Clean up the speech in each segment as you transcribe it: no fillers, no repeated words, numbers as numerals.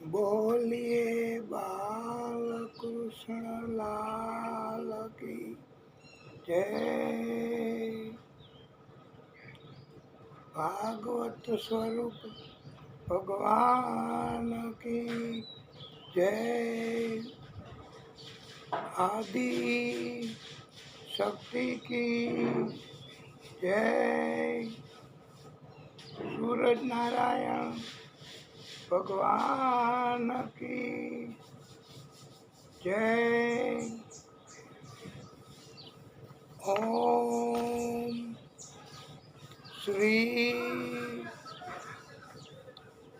બોલીએ બાલકૃષ્ણ લાલ કી જય। ભાગવત સ્વરૂપ ભગવાન કી જય। આદિ શક્તિ की જય। सूरज नारायण भगवान की जय। ओम श्री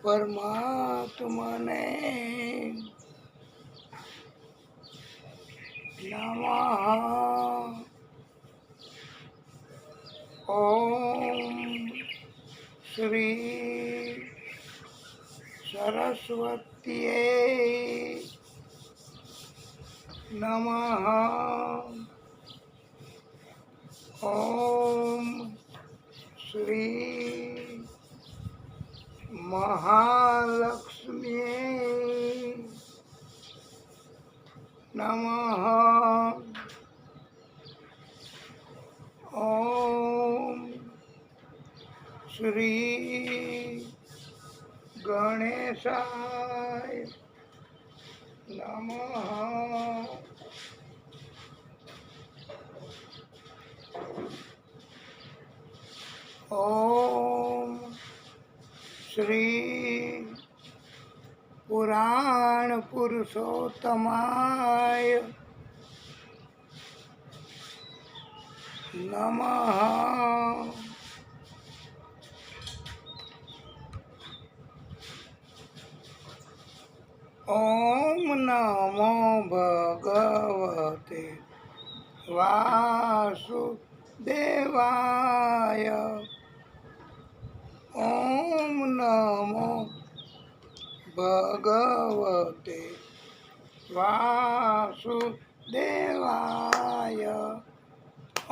परमात्मा ने नमः। ओम श्री सरस्वती नमः। ओम श्री महालक्ष्मी नमः। ओम श्री गणेशाय नमः। ओम श्री पुराण पुरुषोत्तमाय नमः। ओम नमो भगवते वासुदेवाय। ओम नमो भगवते वासुदेवाय।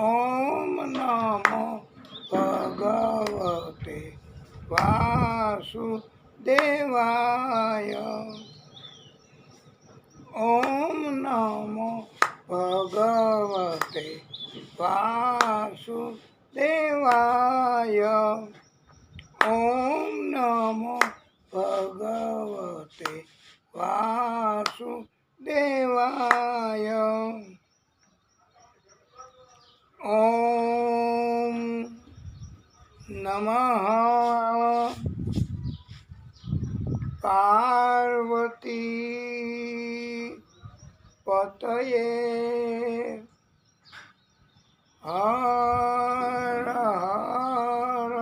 ओम नमो भगवते वासुदेवाय। ओम नमो भगवते वासुदेवाय। ओम नमो भगवते वासुदेवाय। ओम नमः पार्वती पतये हर हर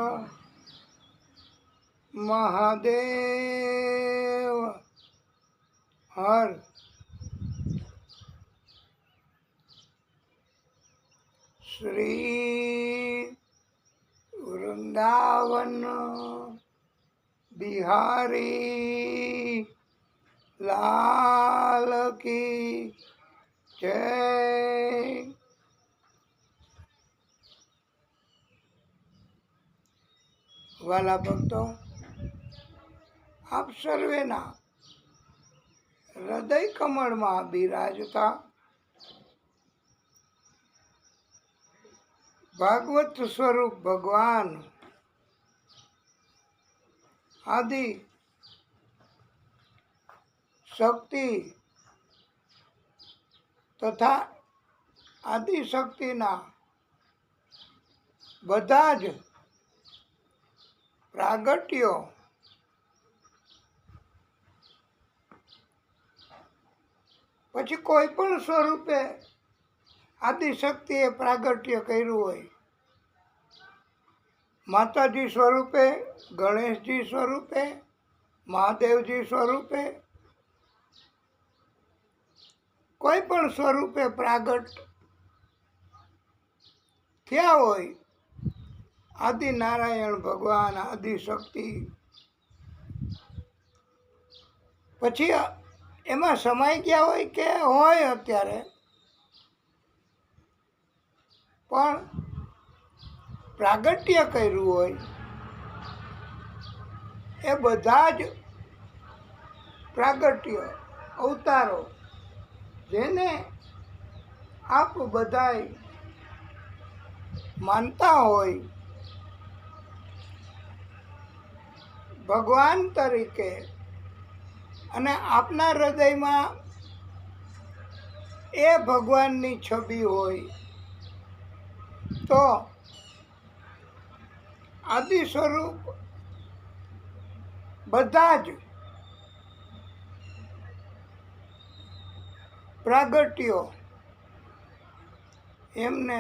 महादेव हर। श्री वृंदावन बिहारी लाल की जय। वाला भक्तों, आप सर्वेना हृदय कमल में बिराजता भागवत स्वरूप भगवान आदि शक्ति तथा आदि शक्तिना बधा ज प्रागट्यो પછી કોઈ પણ સ્વરૂપે આદિશક્તિએ પ્રાગટ્ય કર્યું હોય। માતાજી સ્વરૂપે, ગણેશજી સ્વરૂપે, મહાદેવજી સ્વરૂપે, કોઈ પણ સ્વરૂપે પ્રાગટ થયા હોય આદિ નારાયણ ભગવાન આદિશક્તિ, પછી એમાં સમાઈ ગયા હોય કે હોય અત્યારે પણ પ્રાગટ્ય કર્યું હોય એ બધા જ પ્રાગટ્ય અવતારો જેને આપ બધાય માનતા હોય ભગવાન તરીકે અને આપના હૃદયમાં એ ભગવાનની છબી હોય તો આદિ સ્વરૂપ બધા જ પ્રાગટ્યો એમને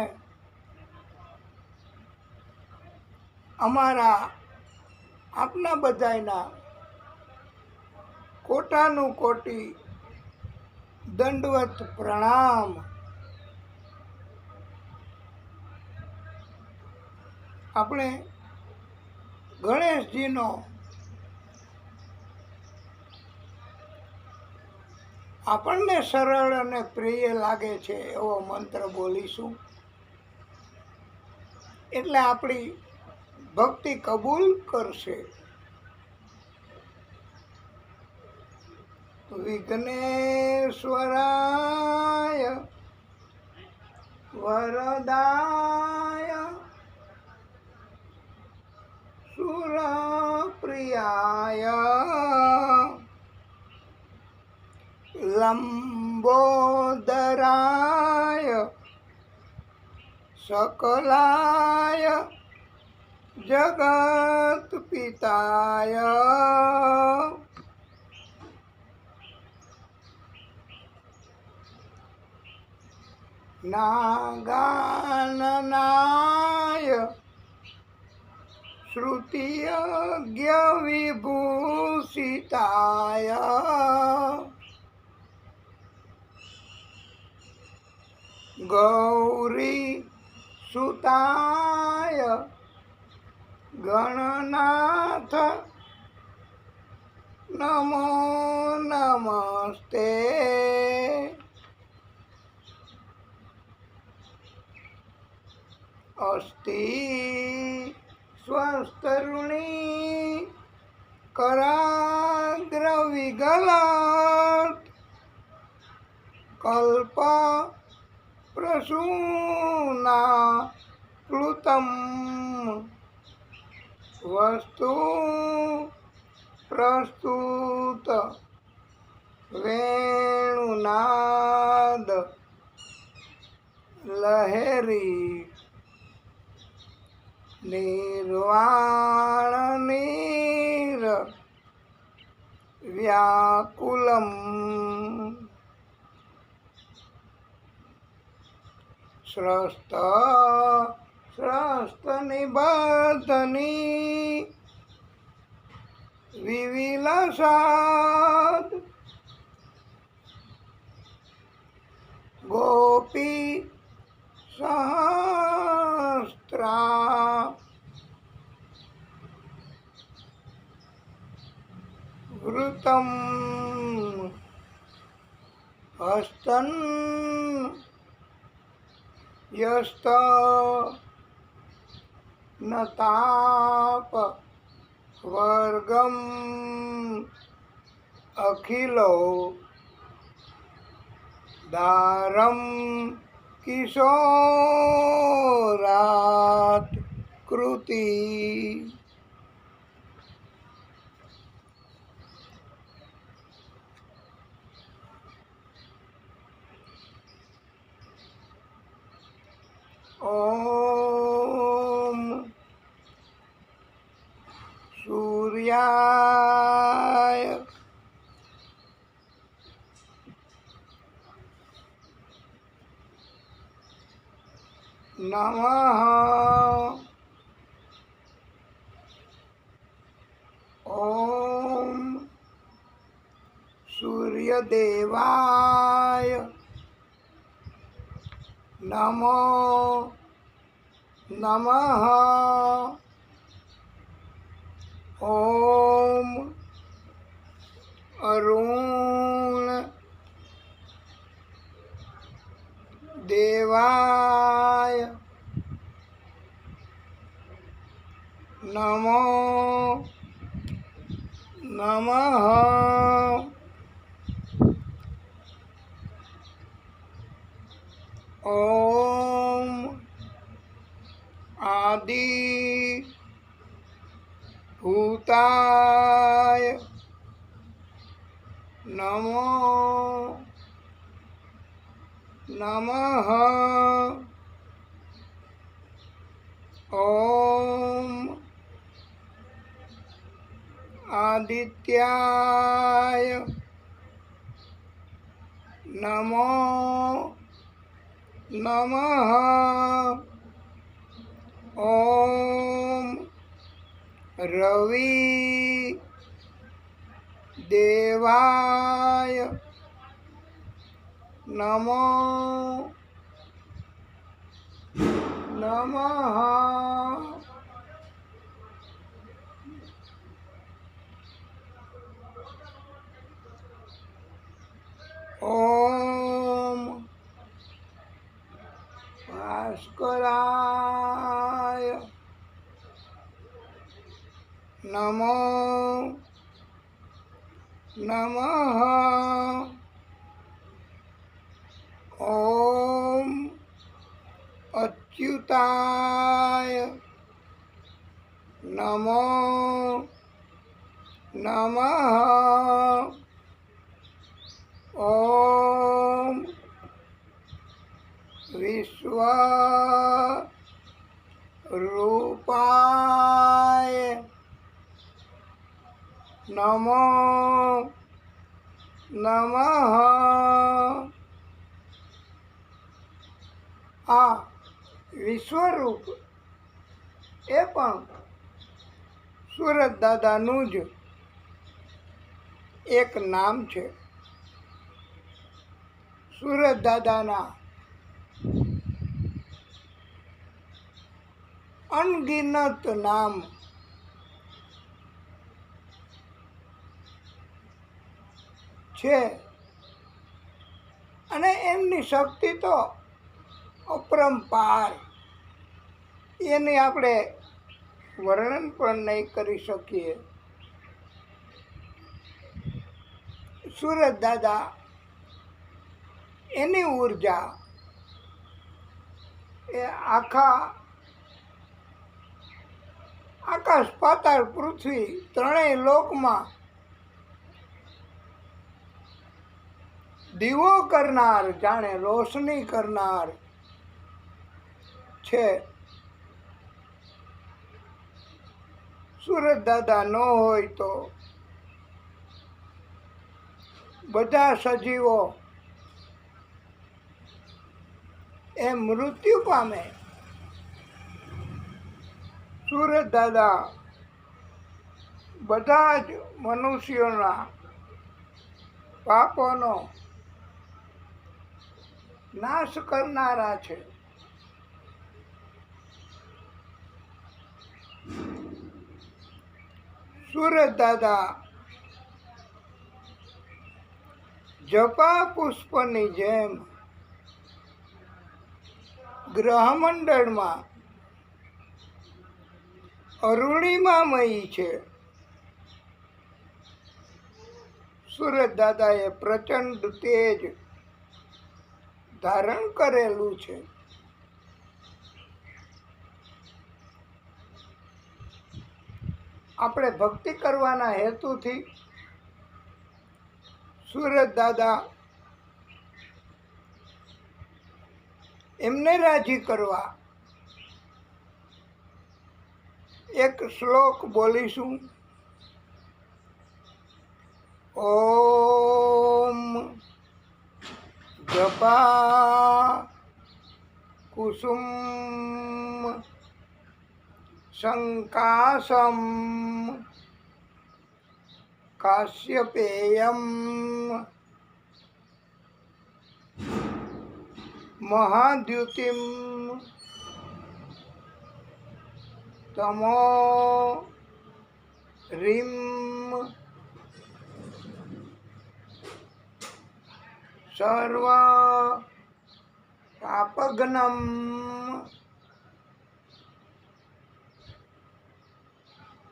અમારા આપના બધાયના કોટાનું કોટી દંડવત પ્રણામ. આપણે ગણેશજીનો આપણને સરળ અને પ્રિય લાગે છે એવો મંત્ર બોલીશું એટલે આપણી ભક્તિ કબૂલ કરશે. વિઘ્નેશ્વરાય વરદાય સુરપ્રિયાય લંબોદરાય સકલાય જગત પિતાય નાગાનનાય શ્રુતિયજ્ઞ વિભૂષિતાય ગૌરી સુતાય ગણનાથ નમો નમસ્તે. અસ્તિ સ્વસ્તરુણી कराग्रविगलात् कल्प प्रसूना प्लुतं वस्तु प्रस्तुत वेणुनाद लहरी निर्वाण नीर व्याकुलम स्रस्त स्रस्त निबद्धनी विविलसाद गोपी सहस्रा वृतं हस्तन यस्त नताप वर्गम अखिलो दारम किशोरात कृति ओम सूर्याय नमः ओम सूर्यदेवाय नमो नमः ओम अरुण देवाय नमो नमः ઓમ આદિ ભૂતાય નમો નમઃ. ઓમ આદિત્યાય નમો નમઃ. ઓમ રવિ દેવાય નમો નમઃ. ઓમ ભાસ્કરાય નમો નમઃ. ઓમ અચ્યુતાય નમો નમઃ. ઓમ વિશ્વરૂપાય નમો નમઃ. આ વિશ્વરૂપ એ પણ સુરત દાદાનું જ એક નામ છે. સુરત દાદાના અનગિનત નામ છે અને એમની શક્તિ તો અપરંપાર, એની આપણે વર્ણન પણ નહીં કરી શકીએ. સુરત દાદા એની ઉર્જા એ આકાશ પાતાળ પૃથ્વી ત્રણેય લોકમાં દીવો કરનાર, જાણે રોશની કરનાર છે. સુરત દાદા ન હોય તો બધા સજીવો એ મૃત્યુ પામે. સુરત દાદા બધા જ મનુષ્યોના પાપોનો નાશ કરનારા છે. સુરત દાદા જપા પુષ્પની જેમ ગ્રહમંડળમાં અરુણિમામયી છે. સુરત દાદાએ પ્રચંડ તેજ ધારણ કરેલું છે. આપણે ભક્તિ કરવાના હેતુથી સુરત દાદા એમને રાજી કરવા એક શ્લોક બોલીશું. ઓમ જપા કુસુમ શંકાસમ કાશ્યપેયમ મહાદ્યુતિમ તમો રીમ સર્વ પાપઘ્નમ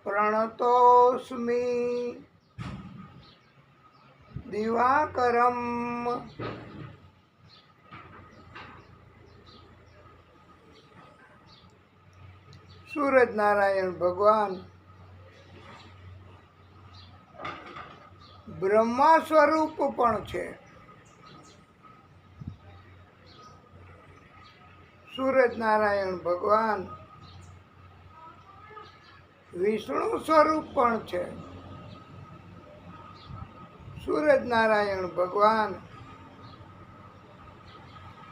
પ્રણતોસ્મિ દિવાકરમ સૂરજ નારાયણ ભગવાન બ્રહ્મા સ્વરૂપ પણ છે. સૂરજ નારાયણ ભગવાન વિષ્ણુ સ્વરૂપ પણ છે. સૂરજ નારાયણ ભગવાન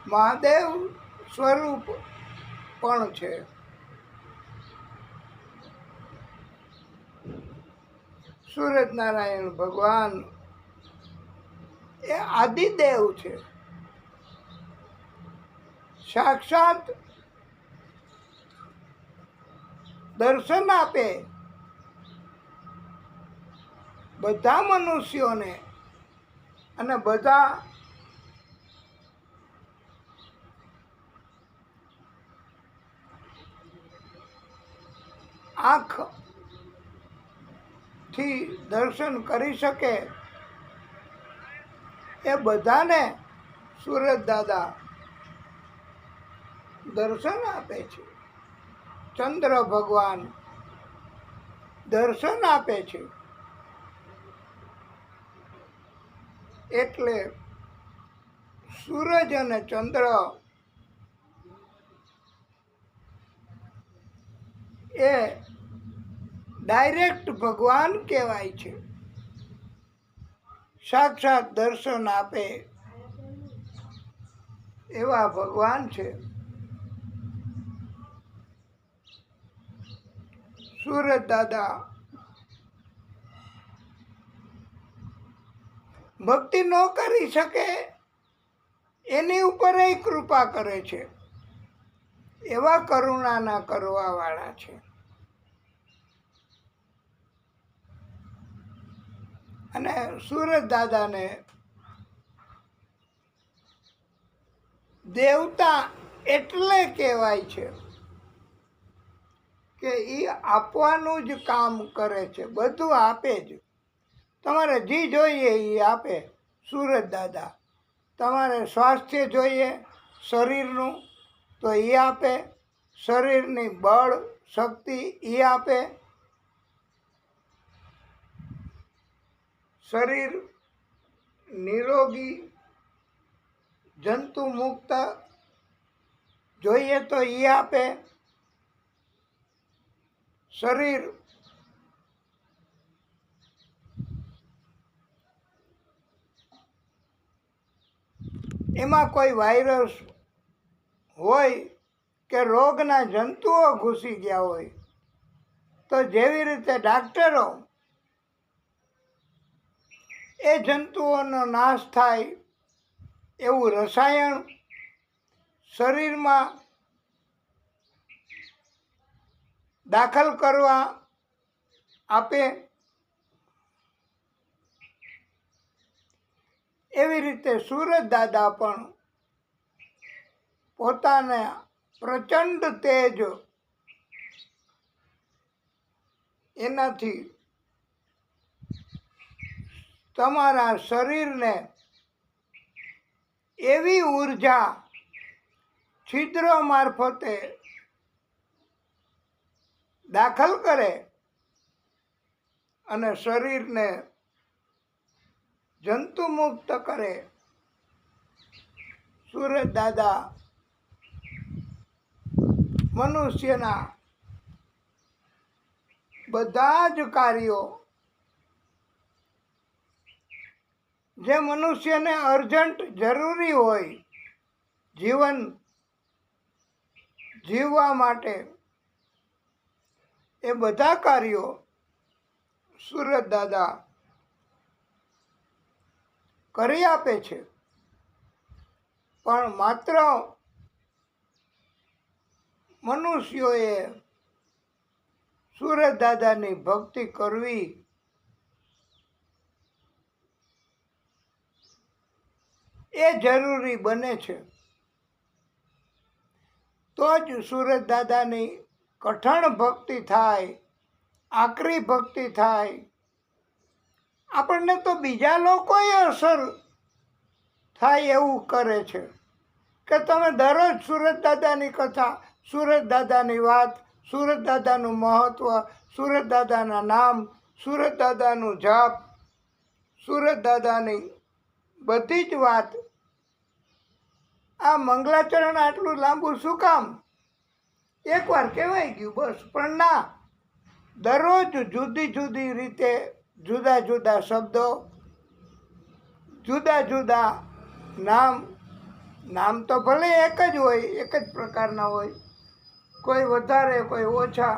મહાદેવ સ્વરૂપ પણ છે. સૂરજ નારાયણ ભગવાન એ આદિદેવ છે. સાક્ષાત દર્શન આપે બધા મનુષ્યોને અને બધા આંખથી દર્શન કરી શકે એ બધાને સૂરજ દાદા દર્શન આપે છે. ચંદ્ર ભગવાન દર્શન આપે છે. એટલે સૂરજ અને ચંદ્ર એ ડાયરેક્ટ ભગવાન કહેવાય છે. સાક્ષાત દર્શન આપે એવા ભગવાન છે. સૂરજ દાદા ભક્તિ ન કરી શકે એની ઉપર કૃપા કરે છે. એવા કરુણાના કરવા વાળા છે. અને સૂરજ દાદાને દેવતા એટલે કહેવાય છે કે એ આપવાનું જ કામ કરે છે. બધું આપે જ. તમારે જે જોઈએ એ આપે સૂરજ દાદા. તમારે સ્વાસ્થ્ય જોઈએ શરીરનું તો એ આપે. શરીરની બળ શક્તિ એ આપે. શરીર નિરોગી જંતુ મુક્ત જોઈએ તો એ આપે. શરીર એમાં કોઈ વાયરસ હોય કે રોગના જંતુઓ ઘૂસી ગયા હોય તો જેવી રીતે ડાક્ટરો એ જંતુઓનો નાશ થાય એવું રસાયણ શરીરમાં દાખલ કરવા આપે. એવી રીતે સૂરજ દાદા પણ પોતાના પ્રચંડ તેજ એનાથી તમારા શરીરને એવી ઉર્જા છિદ્રો મારફતે દાખલ કરે અને શરીરને જંતુ મુક્ત કરે. સૂરજ દાદા મનુષ્યના બધા જ કાર્યો જે મનુષ્યને અર્જન્ટ જરૂરી હોય જીવન જીવવા માટે એ બધા કાર્યો સૂરજ દાદા કરી આપે છે. પણ માત્ર મનુષ્યોએ સૂરજ દાદાની ભક્તિ કરવી એ જરૂરી બને છે. તો જ સૂરજ દાદાની કઠણ ભક્તિ થાય, આકરી ભક્તિ થાય. આપણને તો બીજા લોકોએ અસર થાય એવું કરે છે કે તમે દરરોજ સૂરજ દાદાની કથા, સૂરજ દાદાની વાત, સુરત દાદાનું મહત્ત્વ, સુરત દાદાના નામ, સુરત દાદાનું જાપ, સુરત દાદાની બધી જ વાત. આ મંગલાચરણ આટલું લાંબુ શું કામ? એકવાર કહેવાય ગયું બસ. પણ ના, દરરોજ જુદી જુદી રીતે જુદા જુદા શબ્દો, જુદા જુદા નામ. નામ તો ભલે એક જ હોય, એક જ પ્રકારના હોય, કોઈ વધારે કોઈ ઓછા.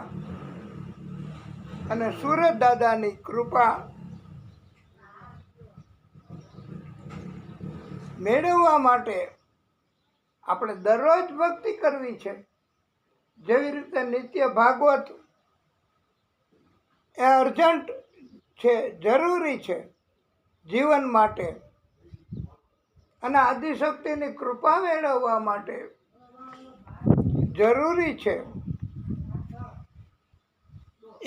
અને સુરત દાદાની કૃપા મેળવવા માટે આપણે દરરોજ ભક્તિ કરવી છે. જેવી રીતે નિત્ય ભાગવત એ અર્જન્ટ છે, જરૂરી છે જીવન માટે, અને આદિશક્તિની કૃપા મેળવવા માટે જરૂરી છે.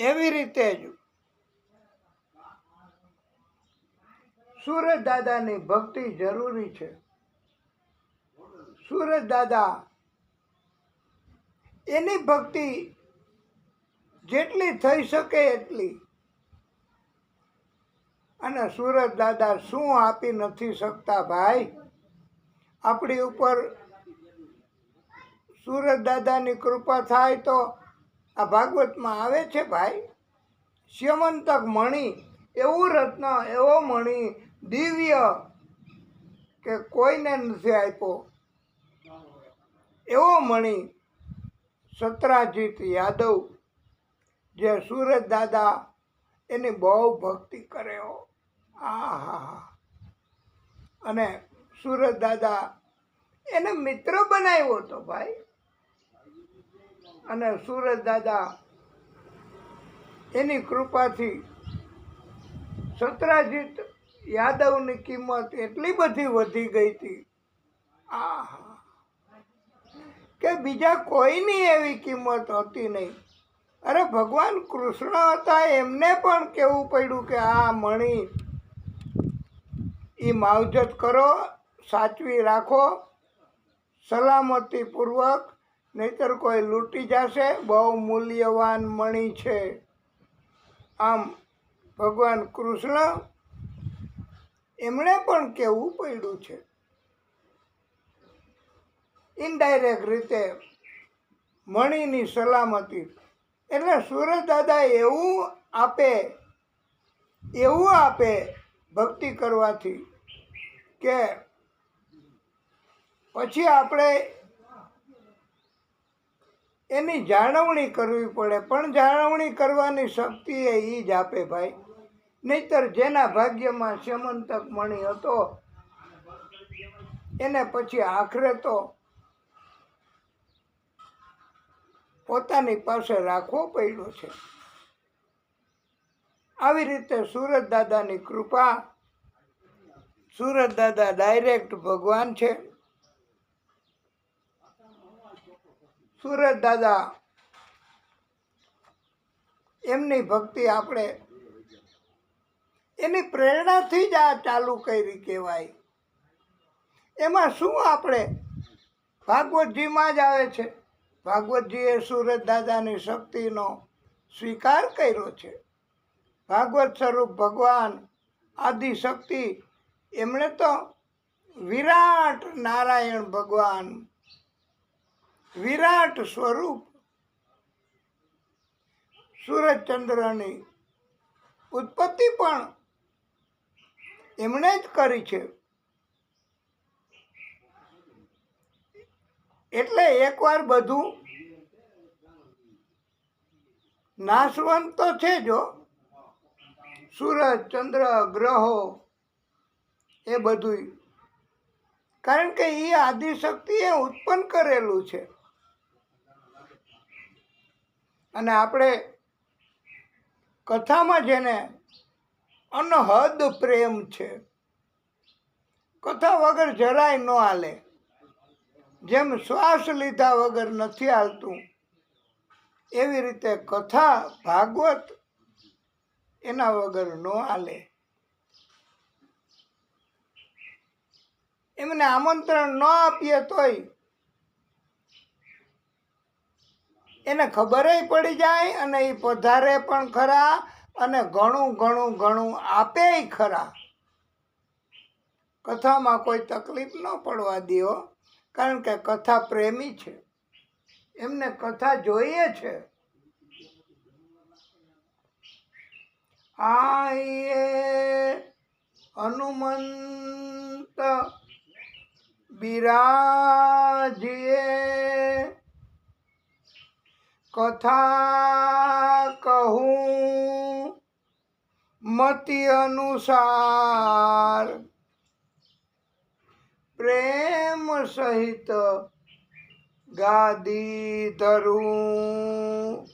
એવી રીતે જ સુરત દાદાની ભક્તિ જરૂરી છે. સુરત દાદા એની ભક્તિ જેટલી થઈ શકે એટલી. અને સુરત દાદા શું આપી નથી શકતા ભાઈ આપણી ઉપર? સુરત દાદાની કૃપા થાય તો આ ભાગવતમાં આવે છે ભાઈ, સ્યમંતક મણિ, એવું રત્ન, એવો મણિ દિવ્ય કે કોઈને નથી આપ્યો, એવો મણિ સત્રાજીત યાદવ, જે સુરત દાદા એની બહુ ભક્તિ કરે. આહા. અને સુરત દાદા એને મિત્ર બનાવ્યો હતો ભાઈ. અને સુરત દાદા એની કૃપાથી સત્રાજીત યાદવની કિંમત એટલી બધી વધી ગઈ હતી આહા, કે બીજા કોઈની એવી કિંમત હતી નહીં. અરે ભગવાન કૃષ્ણ હતા, એમને પણ કહેવું પડ્યું કે આ મણિ એ માવજત કરો, સાચવી રાખો સલામતીપૂર્વક, નહીતર કોઈ લૂંટી જશે, બહુ મૂલ્યવાન મણિ છે. આમ ભગવાન કૃષ્ણ એમણે પણ કહેવું પડ્યું છે ઇનડાયરેક્ટ રીતે મણિની સલામતી. એટલે સુરત દાદા એવું આપે ભક્તિ કરવાથી કે પછી આપણે એની જાળવણી કરવી પડે. પણ જાળવણી કરવાની શક્તિ એ જ આપે ભાઈ. નહીતર જેના ભાગ્યમાં સ્યમંતક મણિ હતો એને પછી આખરે તો પોતાની પાસે રાખવો પડ્યો છે. આવી રીતે સુરત દાદાની કૃપા. સુરત દાદા ડાયરેક્ટ ભગવાન છે. સુરત દાદા એમની ભક્તિ આપણે એની પ્રેરણાથી જ આ ચાલુ કરી કહેવાય. એમાં શું આપણે ભાગવતજીમાં જ આવે છે. ભાગવતજીએ સુરત દાદાની શક્તિનો સ્વીકાર કર્યો છે. ભાગવત સ્વરૂપ ભગવાન આદિશક્તિ એમણે તો વિરાટ નારાયણ ભગવાન, વિરાટ સ્વરૂપ સૂરજચંદ્રની ઉત્પત્તિ પણ એમણે જ કરી છે. એટલે એકવાર બધું નાશવંત તો છે જો, સૂરજ ચંદ્ર ગ્રહો એ બધું, કારણ કે એ આદિશક્તિએ ઉત્પન્ન કરેલું છે. અને આપણે કથામાં જેને અનહદ પ્રેમ છે, કથા વગર જરાય ન હાલે. જેમ શ્વાસ લીધા વગર નથી હાલતું, એવી રીતે કથા ભાગવત એના વગર ન હાલે. એમને આમંત્રણ ન આપીએ તોય એને ખબરેય પડી જાય અને એ પધારે પણ ખરા અને ઘણું ઘણું ઘણું આપેય ખરા. કથામાં કોઈ તકલીફ ન પડવા દ્યો, કારણ કે કથા પ્રેમી છે, એમને કથા જોઈએ છે. આયે હનુમંત બિરાજીએ, કથા કહું મતિ અનુસાર, પ્રેમ સહિત ગાદી ધરું,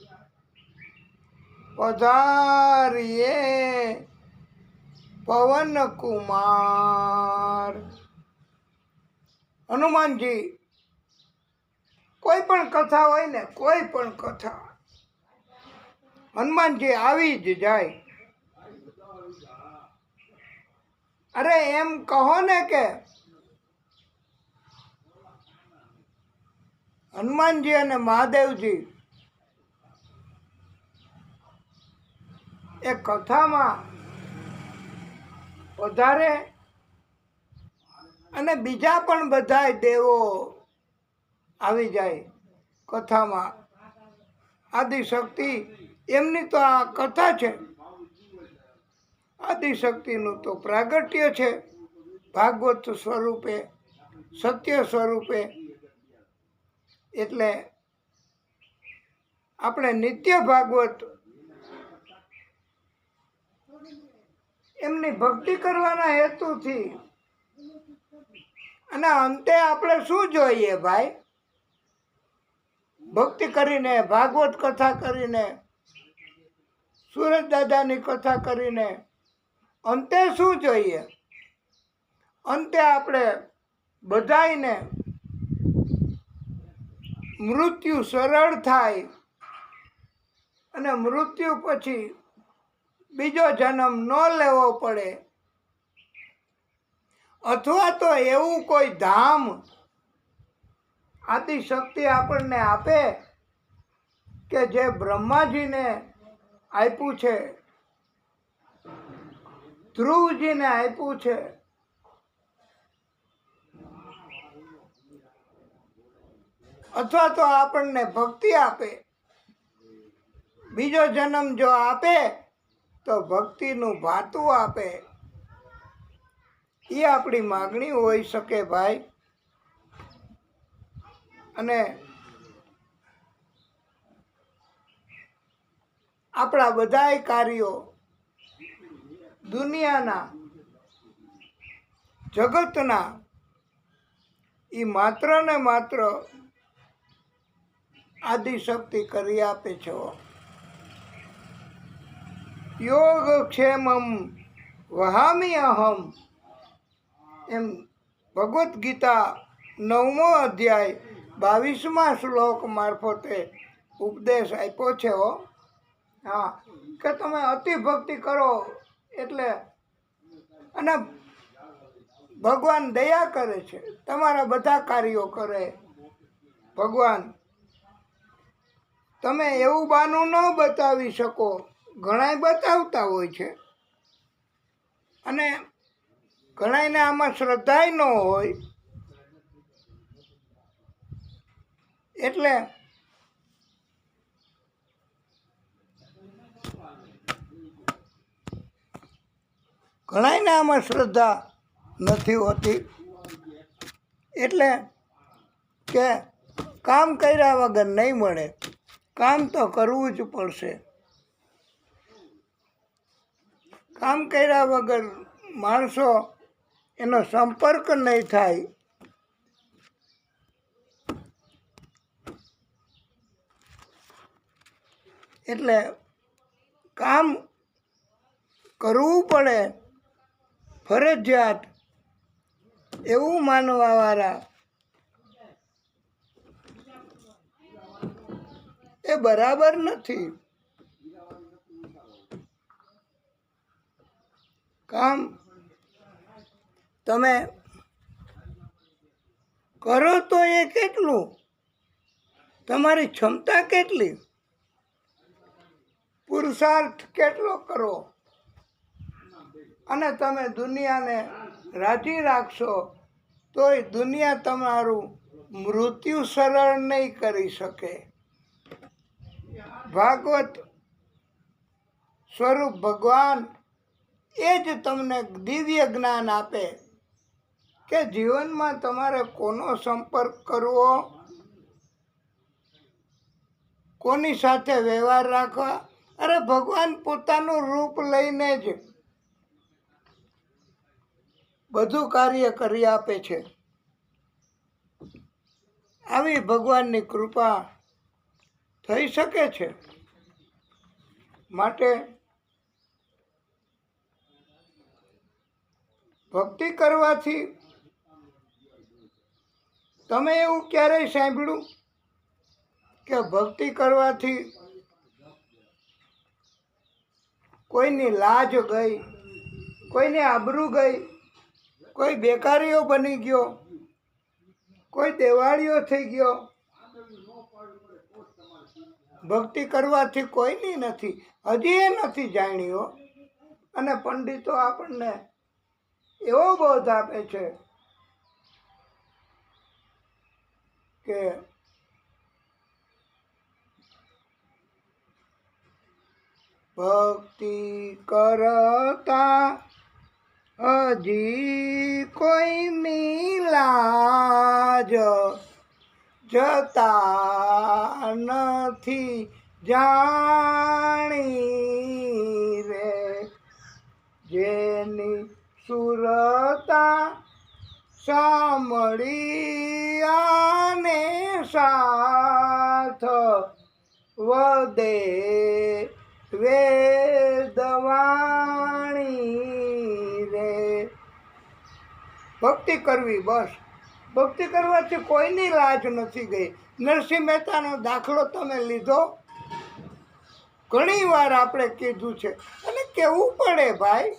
પધારીએ પવન કુમાર. હનુમાનજી કોઈ પણ કથા હોય ને, કોઈ પણ કથા, હનુમાનજી આવી જ જાય. અરે એમ કહો ને કે હનુમાનજી અને મહાદેવજી એ કથામાં વધારે અને બીજા પણ બધા દેવો આવી જાય કથામાં. આદિશક્તિ એમની તો આ કથા છે, આદિશક્તિનું તો પ્રાગટ્ય છે ભાગવત સ્વરૂપે, સત્ય સ્વરૂપે. એટલે આપણે નિત્ય ભાગવત એમની ભક્તિ કરવાના હેતુથી, અને અંતે આપણે શું જોઈએ ભાઈ? ભક્તિ કરીને, ભાગવત કથા કરીને, સુરત દાદાની કથા કરીને અંતે શું જોઈએ? અંતે આપણે બધાયને મૃત્યુ સરળ થાય અને મૃત્યુ પછી બીજો જન્મ ન લેવો પડે, અથવા તો એવું કોઈ ધામ આદિશક્તિ આપણને આપે કે જે બ્રહ્માજીને આપ્યું છે, ધ્રુવજીને આપ્યું છે, અથવા તો આપણને ભક્તિ આપે. બીજો જન્મ જો આપે તો ભક્તિનું ભાતું આપે. એ આપણી માગણી હોઈ શકે ભાઈ. અને આપણા બધાય કાર્યો દુનિયાના, જગતના, એ માત્ર ને માત્ર આદિશક્તિ કરી આપે છે. યોગક્ષેમમ વહામી અહમ, એમ ભગવદ્ ગીતા 9મો અધ્યાય 22મા શ્લોક મારફતે ઉપદેશ આપ્યો છે. હા, કે તમે અતિ ભક્તિ કરો એટલે, અને ભગવાન દયા કરે છે, તમારા બધા કાર્યો કરે ભગવાન. તમે એવું બાનું ન બતાવી શકો, ઘણાય બતાવતા હોય છે, અને ઘણાયને આમાં શ્રદ્ધાય ન હોય. એટલે ઘણાયને આમાં શ્રદ્ધા નથી હોતી. એટલે કે કામ કર્યા વગર નહીં મળે, કામ તો કરવું જ પડશે. કામ કર્યા વગર માણસો એનો સંપર્ક નહીં થાય. એટલે કામ કરવું પડે ફરજિયાત એવું માનવાવાળા એ બરાબર નથી. કામ તમે કરો તો એ કેટલું, તમારી ક્ષમતા કેટલી, પુરુષાર્થ કેટલો કરો અને તમે દુનિયાને રાજી રાખશો તોય દુનિયા તમારું મૃત્યુ સરળ નહીં કરી શકે. ભાગવત સ્વરૂપ ભગવાન એ જ તમને દિવ્ય જ્ઞાન આપે કે જીવનમાં તમારે કોનો સંપર્ક કરવો, કોની સાથે વ્યવહાર રાખવા. અરે ભગવાન પોતાનું રૂપ લઈને જ બધું કાર્ય કરી આપે છે. આવી ભગવાનની કૃપા થઈ શકે છે. માટે ભક્તિ કરવાથી, તમે એવું ક્યારેય સાંભળ્યું કે ભક્તિ કરવાથી કોઈની લાજ ગઈ, કોઈની આબરૂ ગઈ, કોઈ બેકારીઓ બની ગયો, કોઈ દેવાળીઓ થઈ ગયો? ભક્તિ કરવાથી કોઈની નથી, હજી એ નથી જાણ્યો. અને પંડિતો આપણને એવો બોધ આપે છે કે ભક્તિ કરતા હજી કોઈની લાજ જતા નથી જાણી રે, જેની સુરતા સાંભળી અને સાથ વદે વેદવાણી રે. ભક્તિ કરવી, બસ. ભક્તિ કરવાથી કોઈની લાજ નથી ગઈ. નરસિંહ મહેતાનો દાખલો તમે લીધો, ઘણી વાર આપણે કીધું છે અને કહેવું પડે ભાઈ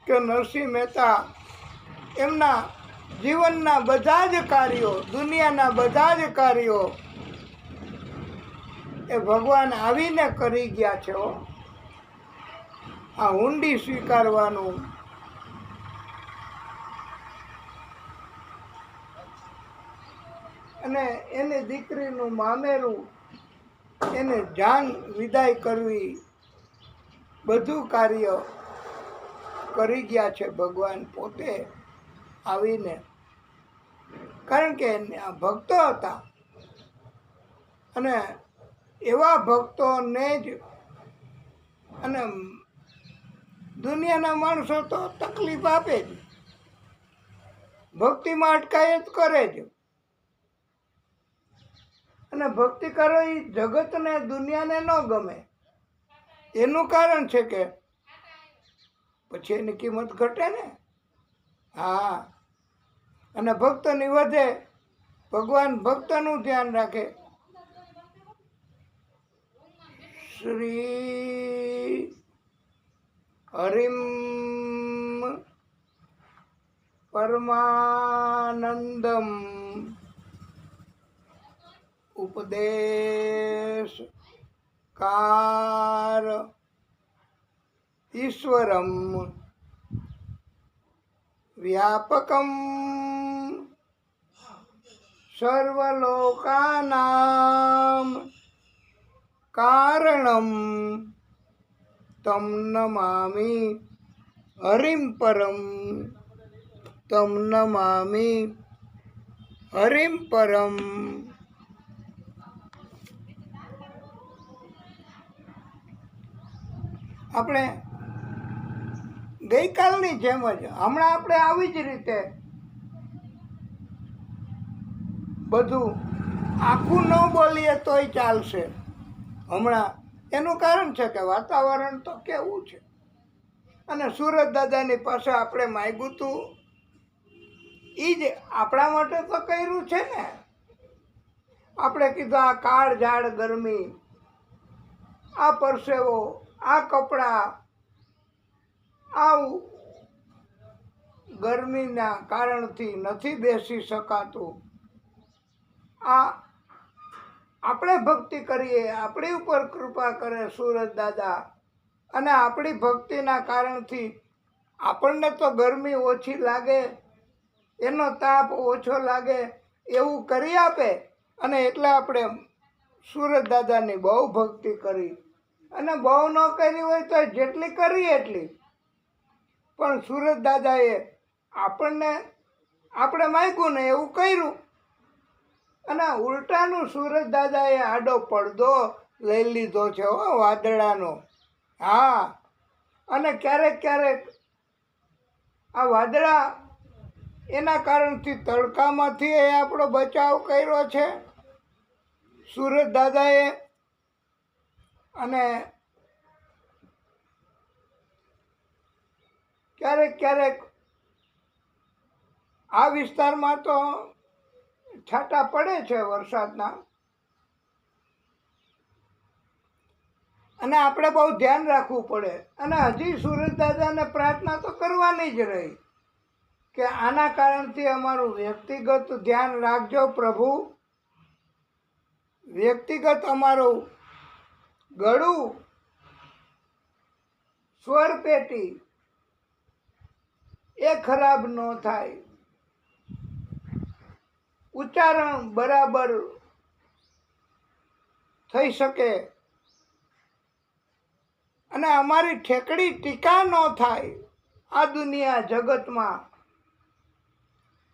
કે નરસિંહ મહેતા એમના જીવનના બધા જ કાર્યો, દુનિયાના બધા જ કાર્યો એ ભગવાન આવીને કરી ગયા છે. આ હુંડી સ્વીકારવાનું, અને એની દીકરીનું મામેરું, એને જાન વિદાય કરવી, બધું કાર્ય કરી ગયા છે ભગવાન પોતે આવીને. કારણ કે ભક્તો હતા અને એવા ભક્તોને જ, અને દુનિયાના માણસો તો તકલીફ આપે જ, ભક્તિમાં અટકાયત કરે જ. અને ભક્તિ કરો એ જગતને, દુનિયાને ન ગમે. એનું કારણ છે કે પછી એની કિંમત ઘટે ને. હા, અને ભક્તની વધે, ભગવાન ભક્તનું ધ્યાન રાખે. શ્રી હરિમ પરમાનંદમ ઉપદેશ કાર ઈશ્વરમ વ્યાપકમ સર્વલોકાનામ કારણમ તમ નમામિ હરિમ પરમ, તમ નમામિ હરિમ પરમ. આપણે ગઈકાલની જેમ જ હમણાં આપણે આવી જ રીતે બધું આખું ન બોલીએ તોય ચાલશે. હમણાં એનું કારણ છે કે વાતાવરણ તો કેવું છે, અને સુરત દાદાની પાસે આપણે માગ્યું હતું એ જ આપણા માટે તો કર્યું છે ને. આપણે કીધું આ કાળ ઝાડ ગરમી, આ પરસેવો, આ કપડાં, આવું ગરમીના કારણથી નથી બેસી શકાતું. આ આપણે ભક્તિ કરીએ, આપણી ઉપર કૃપા કરે સૂરજ દાદા, અને આપણી ભક્તિના કારણથી આપણને તો ગરમી ઓછી લાગે, એનો તાપ ઓછો લાગે એવું કરી આપે. અને એટલે આપણે સૂરજ દાદાની બહુ ભક્તિ કરી, અને બહુ ન કરી હોય તો જેટલી કરી એટલી. પણ સૂરજ દાદાએ આપણે માગ્યું ને એવું કર્યું, અને ઉલટાનું સૂરજ દાદાએ આડો પડદો લઈ લીધો છે હો વાદળાનો. હા, અને ક્યારેક ક્યારેક આ વાદળા એના કારણથી તડકામાંથી એ આપણો બચાવ કર્યો છે સૂરજ દાદાએ. અને ક્યારેક ક્યારેક આ વિસ્તારમાં તો છાંટા પડે છે વરસાદના, અને આપણે બહુ ધ્યાન રાખવું પડે. અને હજી સૂરજ દાદાને પ્રાર્થના તો કરવાની જ રહી કે આના કારણથી અમારું વ્યક્તિગત ધ્યાન રાખજો પ્રભુ. વ્યક્તિગત અમારું ગળું, સ્વર પેટી એ ખરાબ ન થાય, ઉચ્ચારણ બરાબર થઈ શકે, અને અમારી ઠેકડી ટીકા ન થાય આ દુનિયા જગતમાં,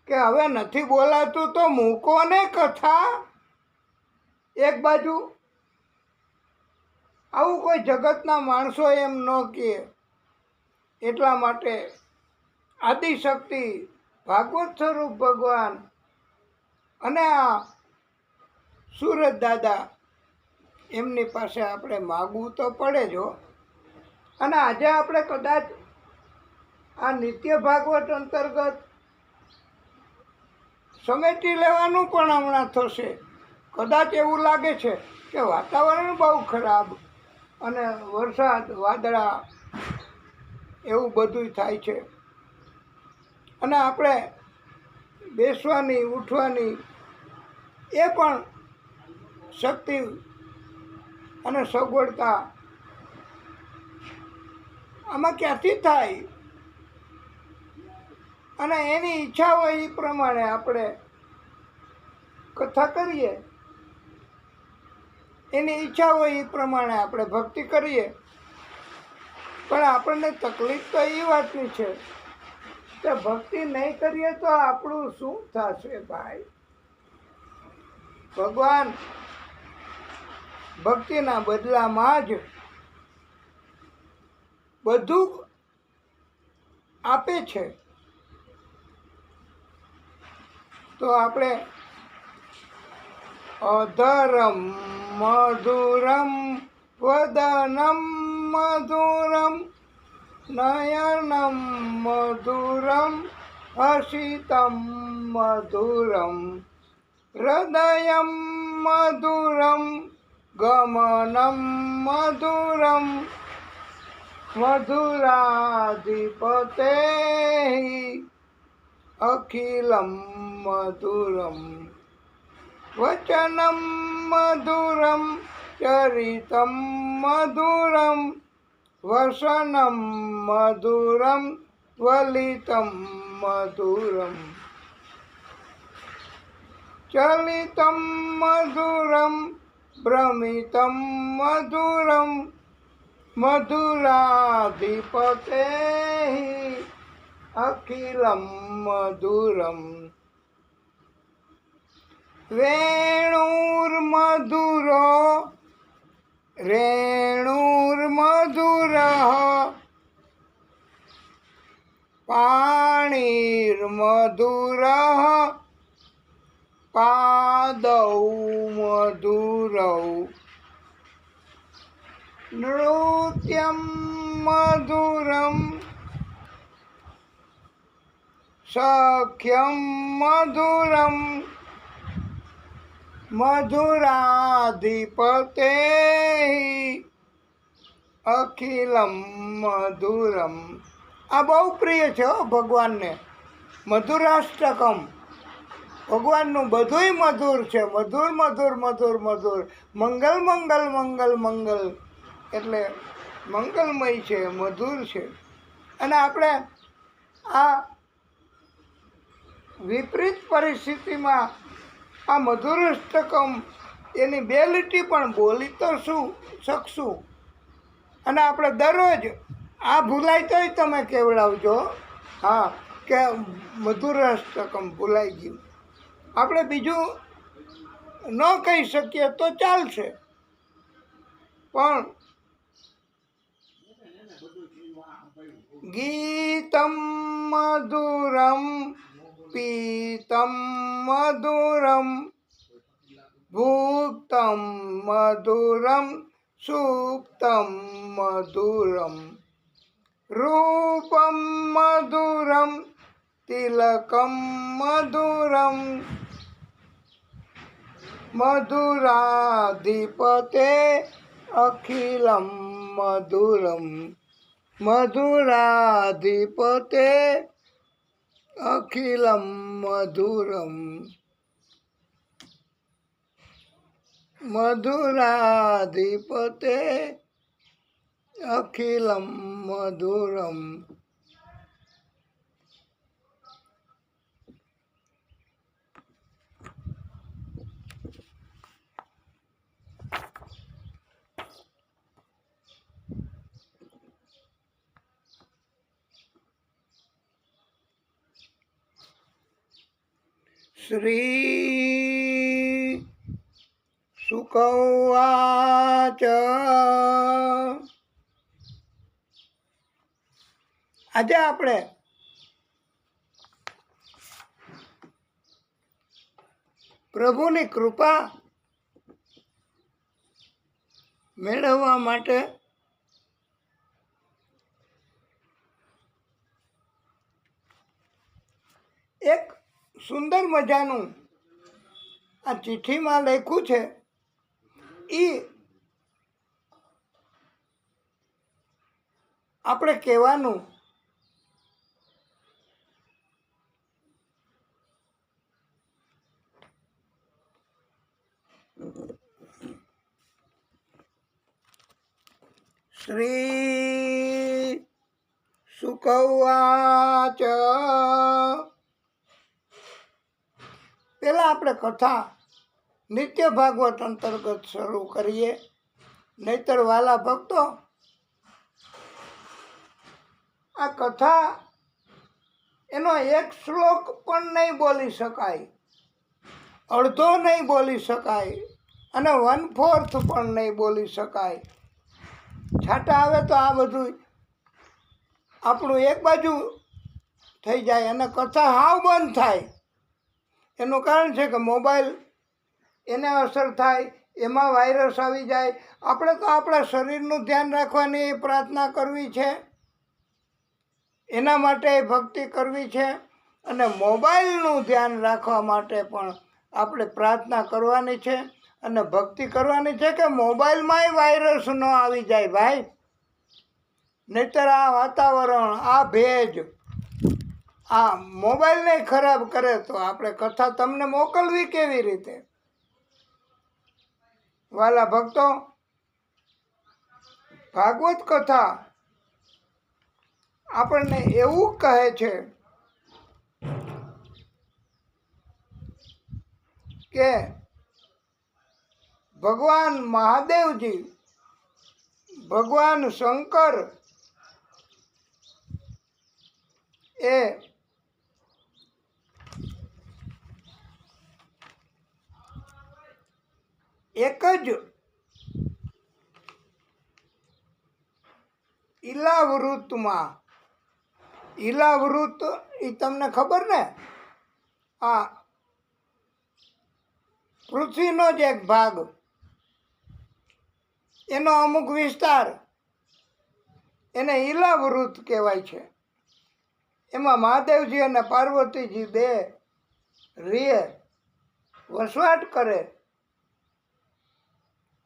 કે હવે નથી બોલાતું તો મૂકો ને કથા એક બાજુ. આવું કોઈ જગતના માણસો એમ ન કહે. એટલા માટે આદિશક્તિ ભાગવત સ્વરૂપ ભગવાન અને આ સૂરજ દાદા, એમની પાસે આપણે માગવું તો પડે જ હો. અને આજે આપણે કદાચ આ નિત્ય ભાગવત અંતર્ગત સમેટી લેવાનું પણ હમણાં થશે. કદાચ એવું લાગે છે કે વાતાવરણ બહુ ખરાબ, અને વરસાદ, વાદળા એવું બધું થાય છે, અને આપણે બેસવાની, ઉઠવાની એ પણ શક્તિ અને સગવડતા આમાં ક્યાંથી થાય. અને એની ઈચ્છા હોય એ પ્રમાણે આપણે કથા કરીએ, એની ઈચ્છા હોય એ પ્રમાણે આપણે ભક્તિ કરીએ. પણ આપણને તકલીફ તો એ વાતની છે કે ભક્તિ નહીં કરીએ તો આપણું શું થશે ભાઈ. ભગવાન ભક્તિના બદલામાં જ બધું આપે છે. તો આપણે અધરમ મધુરમ વદનમ મધુરમ નયનમ મધુરમ હસિતમ મધુરમ હૃદયમ મધુરમ ગમનમ મધુરમ મધુરાધિપતે અખિલમ મધુરમ વચનમ મધુરમ ચરિતમ મધુરમ વસનમ મધુરમ વલિતમ મધુરમ ચલિતમ મધુરમ ભ્રમિતમ મધુરમ મધુરાધિપતે અખિલમ મધુરમ વેણુર્મધુરો રેણુર્મધુરઃ પાણિર્મધુરઃ પાદૌ મધુરૌ નૃત્યમ મધુરમ સખ્યમ મધુરમ મધુરાધિપતે અખિલમ મધુરમ. આ બહુ પ્રિય છે હો ભગવાનને. મધુરાષ્ટકમ ભગવાનનું બધુંય મધુર છે. મધુર મધુર મધુર મધુર. મંગલ મંગલ મંગલ મંગલ એટલે મંગલમય છે, મધુર છે. અને આપણે આ વિપરીત પરિસ્થિતિમાં આ મધુરાષ્ટકમ એની બે લીટી પણ બોલી તો શકશું. અને આપણે દરરોજ આ ભૂલાય તોય તમે કેવડાવજો. હા, કે મધુરાષ્ટકમ ભૂલાઈ ગયું. આપણે બીજું ન કહી શકીએ તો ચાલશે, પણ ગીતમ મધુરમ પીતમ મધુરમ ભુક્તમ મધુરમ સુપ્તમ મધુરમ રૂપમ મધુરમ તિલકમ મધુરમ મધુરાધિપતે અખિલમ મધુરમ મધુરાધિપતે અખિલમ મધુરમ મધુરાધિપતે અખિલમ મધુરમ. શ્રી શુક ઉવાચ. આજે આપણે પ્રભુની કૃપા મેળવવા માટે એક સુંદર મજાનું આ ચિઠ્ઠીમાં લખ્યું છે. એ આપણે કહેવાનું શ્રી શુક ઉવાચ. પહેલાં આપણે કથા નિત્ય ભાગવત અંતર્ગત શરૂ કરીએ. નહીતર વાલા ભક્તો, આ કથા એનો એક શ્લોક પણ નહીં બોલી શકાય, અડધો નહીં બોલી શકાય, અને 1/4 પણ નહીં બોલી શકાય. છાટા આવે તો આ બધું આપણું એક બાજુ થઈ જાય અને કથા હાવ બંધ થાય. એનું કારણ છે કે મોબાઈલ એને અસર થાય, એમાં વાયરસ આવી જાય. આપણે તો આપણા શરીરનું ધ્યાન રાખવાની પ્રાર્થના કરવી છે, એના માટે ભક્તિ કરવી છે, અને મોબાઈલનું ધ્યાન રાખવા માટે પણ આપણે પ્રાર્થના કરવાની છે અને ભક્તિ કરવાની છે કે મોબાઈલમાંય વાયરસ ન આવી જાય ભાઈ. નહીતર આ વાતાવરણ, આ ભેજ આ મોબાઈલને ખરાબ કરે તો આપણે કથા તમને મોકલવી કેવી રીતે? વાલા ભક્તો, ભાગવત કથા આપણને એવું કહે છે કે ભગવાન મહાદેવજી, ભગવાન શંકર એ એક જ ઈલાવૃતમાં, ઈલાવૃત એ તમને ખબર ને, આ પૃથ્વીનો જ એક ભાગ, એનો અમુક વિસ્તાર એને ઈલાવૃત કહેવાય છે. એમાં મહાદેવજી અને પાર્વતીજી બે રીએ વસવાટ કરે,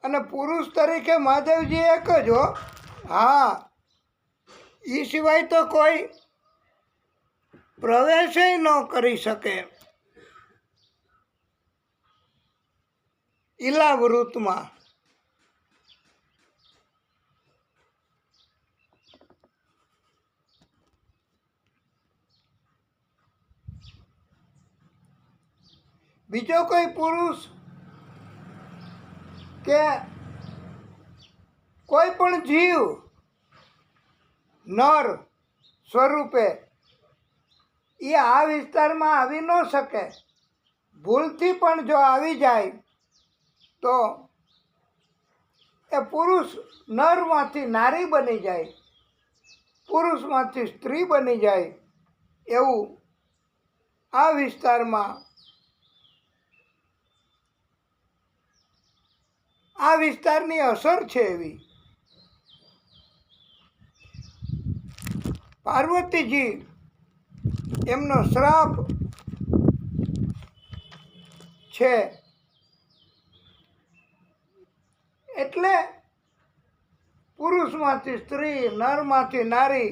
અને પુરુષ તરીકે મહાદેવજી એક જ હો. હા, એ સિવાય તો કોઈ પ્રવેશ ન કરી શકે. ઈલાવૃતમાં બીજો કોઈ પુરુષ કે કોઈ પણ જીવ નર સ્વરૂપે એ આ વિસ્તારમાં આવી ન શકે. ભૂલથી પણ જો આવી જાય તો એ પુરુષ નરમાંથી નારી બની જાય, પુરુષમાંથી સ્ત્રી બની જાય, એવું આ વિસ્તારમાં આ વિસ્તારની અસર છે. એવી પાર્વતીજી એમનો શ્રાપ છે, એટલે પુરુષમાંથી સ્ત્રી, નરમાંથી નારી,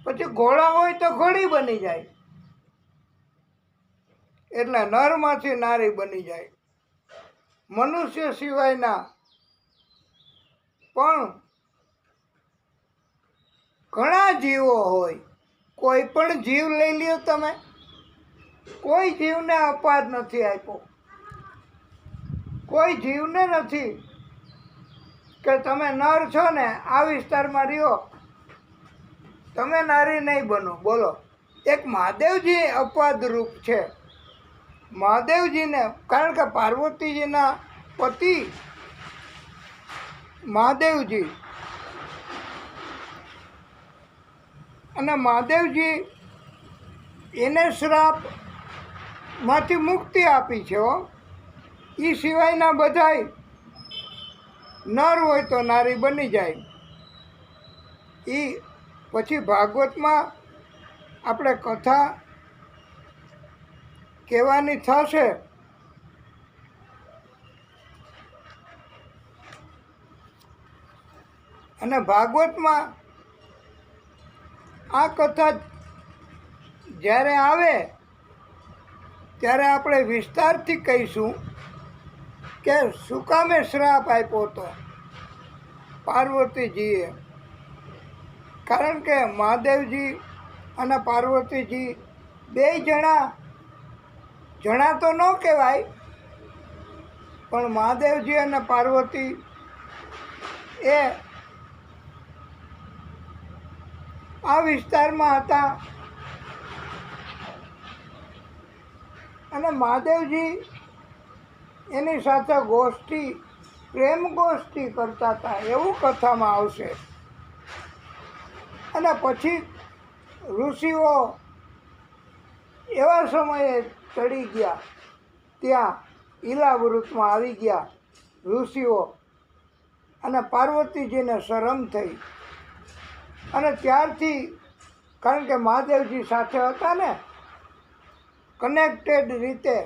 પછી ઘોડા હોય તો ઘોડી બની જાય, એટલે નરમાંથી નારી બની જાય. મનુષ્ય સિવાયના પણ ઘણા જીવો હોય. કોઈ પણ જીવ લઈ લ્યો તમે, કોઈ જીવને અપવાદ નથી આપ્યો. કોઈ જીવને નથી કે તમે નર છો ને આ વિસ્તારમાં રહ્યો, તમે નારી નહીં બનો. બોલો, એક મહાદેવજી અપવાદ રૂપ છે. મહાદેવજીને, કારણ કે પાર્વતીજીના પતિ મહાદેવજી, અને મહાદેવજી એને શ્રાપમાંથી મુક્તિ આપી છે. એ સિવાયના બધાય નર હોય તો નારી બની જાય. એ પછી ભાગવતમાં આપણે કથા કહેવાની થશે. અને ભાગવતમાં આ કથા જ્યારે આવે ત્યારે આપણે વિસ્તારથી કહીશું કે શું કામે શ્રાપ આપ્યો હતો પાર્વતીજીએ. કારણ કે મહાદેવજી અને પાર્વતીજી બે જણા તો ન કહેવાય, પણ મહાદેવજી અને પાર્વતી એ આ વિસ્તારમાં હતા. અને મહાદેવજી એની સાથે ગોષ્ઠી, પ્રેમ ગોષ્ઠી કરતા હતા, એવું કથામાં આવશે. અને પછી ઋષિઓ એવા સમયે ચડી ગયા, ત્યાં ઈલાવૃતમાં આવી ગયા ઋષિઓ, અને પાર્વતીજીને શરમ થઈ. અને ત્યારથી, કારણ કે મહાદેવજી સાથે હતા ને, કનેક્ટેડ રીતે,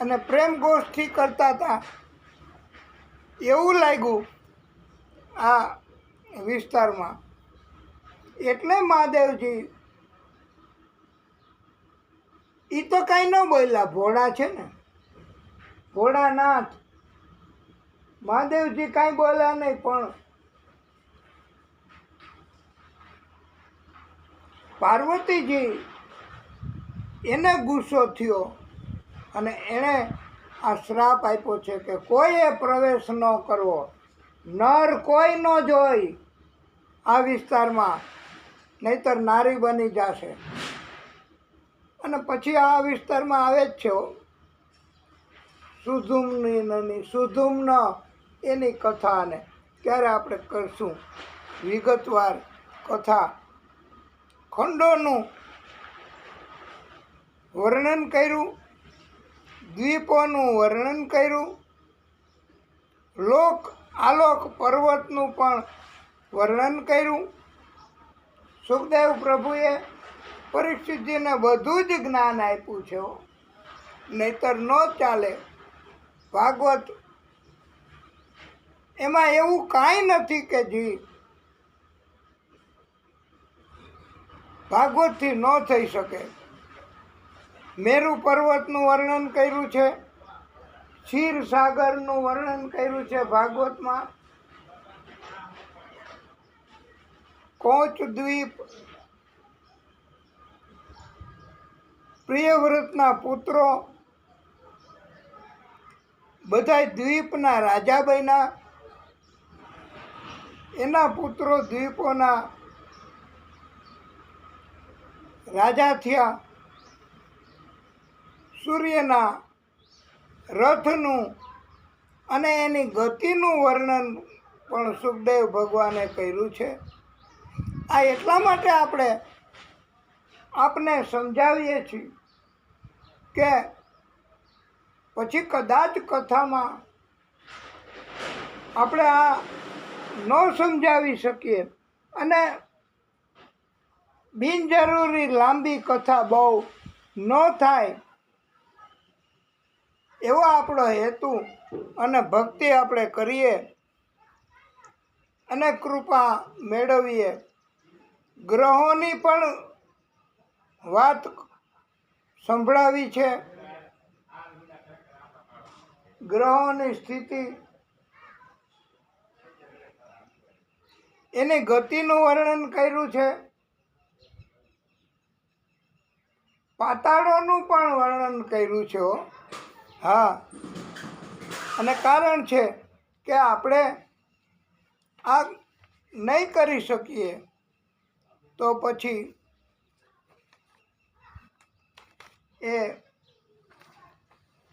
અને પ્રેમ ગોષ્ઠી કરતા હતા, એવું લાગ્યું આ વિસ્તારમાં. એટલે મહાદેવજી એ તો કાંઈ ન બોલ્યા, ભોળા છે ને, ભોળાનાથ. મહાદેવજી કાંઈ બોલ્યા નહીં, પણ પાર્વતીજી એને ગુસ્સો થયો અને એણે આ શ્રાપ આપ્યો છે કે કોઈએ પ્રવેશ ન કરવો, નર કોઈ ન જોઈ આ વિસ્તારમાં, નહીતર નારી બની જશે. અને પછી આ વિસ્તારમાં આવે જ છે સુધુમ્ની સુધુમ્ન, એની કથાને ત્યારે આપણે કરશું વિગતવાર કથા. ખંડોનું વર્ણન કર્યું, દ્વીપોનું વર્ણન કર્યું, લોક આલોક પર્વતનું પણ વર્ણન કર્યું. સુખદેવ પ્રભુએ પરીક્ષિતજીને બધું જ જ્ઞાન આપ્યું છે, નહીતર ન ચાલે. ભાગવત એમાં એવું કાંઈ નથી કે જે ભાગવતથી ન થઈ શકે. મેરુ પર્વતનું વર્ણન કર્યું છે, ક્ષીરસાગરનું વર્ણન કર્યું છે ભાગવતમાં. કોચ દ્વીપ, પ્રિયવ્રતના પુત્રો બધા દ્વીપના રાજા બન્યા. એના પુત્રો દ્વીપોના રાજા થયા. સૂર્યના રથનું અને એની ગતિનું વર્ણન પણ સુખદેવ ભગવાને કર્યું છે. આ એટલા માટે આપણે આપને સમજાવીએ છીએ કે પછી કદાચ કથામાં આપણે આ ન સમજાવી શકીએ અને બિનજરૂરી લાંબી કથા બહુ ન થાય એવો આપણો હેતુ અને ભક્તિ આપણે કરીએ અને કૃપા મેળવીએ. ગ્રહોની પણ વાત સંભળાવી છે. ગ્રહોની સ્થિતિ, એની ગતિનું વર્ણન કર્યું છે. પાતાળોનું પણ વર્ણન કર્યું છે. હા, અને કારણ છે કે આપણે આ નહીં કરી શકીએ તો પછી એ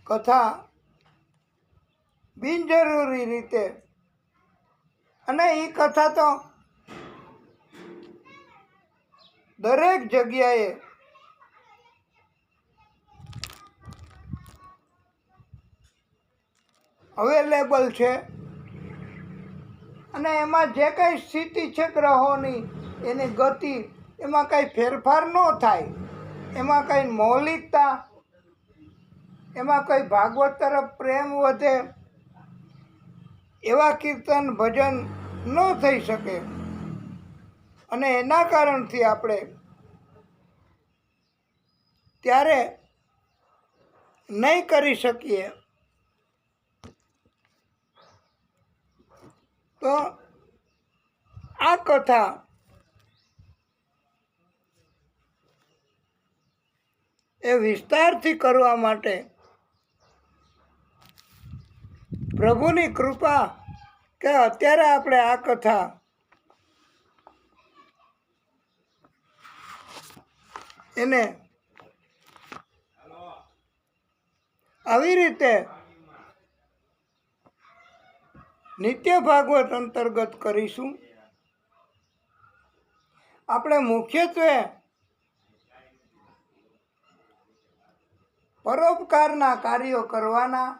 કથા બિનજરૂરી રીતે, અને એ કથા તો દરેક જગ્યાએ અવેલેબલ છે. અને એમાં જે કંઈ સ્થિતિ છે ગ્રહોની, એની ગતિ, એમાં કંઈ ફેરફાર ન થાય. એમાં કંઈ મૌલિકતા, એમાં કંઈ ભાગવત તરફ પ્રેમ વધે એવા કીર્તન ભજન ન થઈ શકે. અને એના કારણથી આપણે ત્યારે નહીં કરી શકીએ. તો આ કથા એ વિસ્તારથી કરવા માટે પ્રભુની કૃપા કે અત્યારે આપણે આ કથા એને આવી રીતે નિત્ય ભાગવત અંતર્ગત કરીશું. આપણે મુખ્યત્વે પરોપકારના કાર્યો કરવાના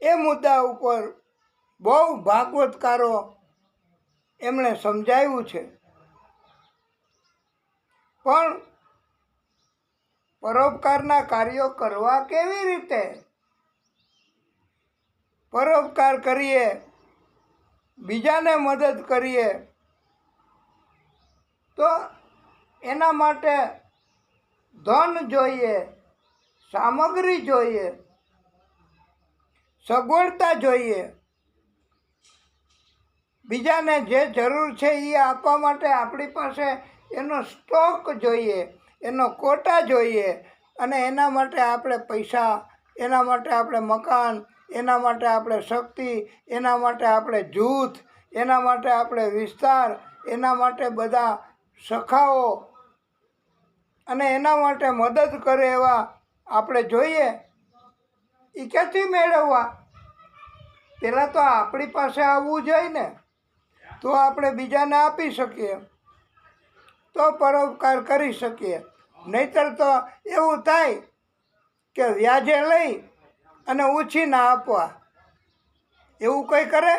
એ મુદ્દા ઉપર બહુ ભાગવતકારો એમણે સમજાવ્યું છે. પણ પરોપકારના કાર્યો કરવા કેવી રીતે? પરોપકાર કરીએ, બીજાને મદદ કરીએ, તો એના માટે ધન જોઈએ, સામગ્રી જોઈએ, સગવડતા જોઈએ. બીજાને જે જરૂર છે એ આપવા માટે આપણી પાસે એનો સ્ટોક જોઈએ, એનો કોટા જોઈએ. અને એના માટે આપણે પૈસા, એના માટે આપણે મકાન, એના માટે આપણે શક્તિ, એના માટે આપણે જૂથ, એના માટે આપણે વિસ્તાર, એના માટે બધા સખાઓ અને એના માટે મદદ કરે એવા આપણે જોઈએ. એ ક્યાંથી મેળવવા? પહેલાં તો આપણી પાસે આવવું જોઈએ ને, તો આપણે બીજાને આપી શકીએ, તો પરોપકાર કરી શકીએ. નહીંતર તો એવું થાય કે વ્યાજે લઈ અને ઉછીના આપવા. એવું કંઈ કરે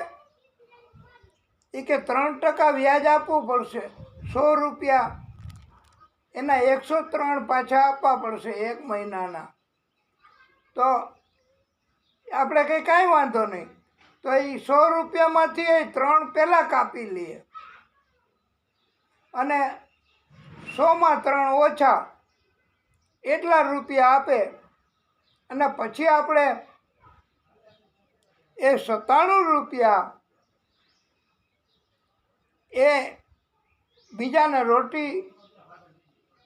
એ કે 3% વ્યાજ આપવું પડશે, 100 રૂપિયા એના 103 પાછા આપવા પડશે 1 મહિનાના. તો આપણે કાંઈ વાંધો નહીં, તો એ 100 રૂપિયામાંથી 3 પહેલાં કાપી લઈએ અને 100માં 3 ઓછા એટલા રૂપિયા આપે. અને પછી આપણે એ 97 રૂપિયા એ બીજાને રોટી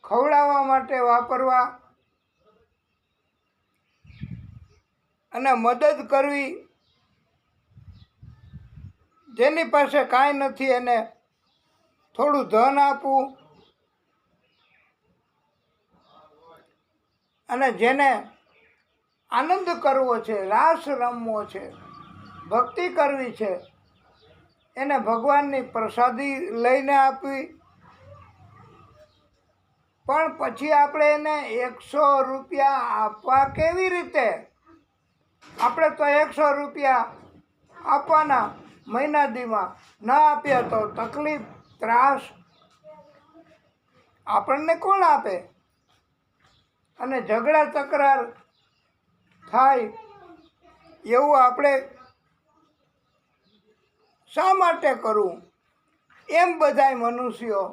ખવડાવવા માટે વાપરવા અને મદદ કરવી, જેની પાસે કાંઈ નથી એને થોડું ધન આપવું, અને જેને આનંદ કરવો છે, રાસ રમવો છે, ભક્તિ કરવી છે, એને ભગવાનની પ્રસાદી લઈને આપવી. પણ પછી આપણે એને 100 રૂપિયા આપવા કેવી રીતે? આપણે તો 100 રૂપિયા આપવાના મહિના દીમાં, ન આપ્યા તો તકલીફ, ત્રાસ. આપણને કોણ આપે? અને ઝઘડા તકરાર થાય એવું આપણે શા માટે કરવું? એમ બધાય મનુષ્યો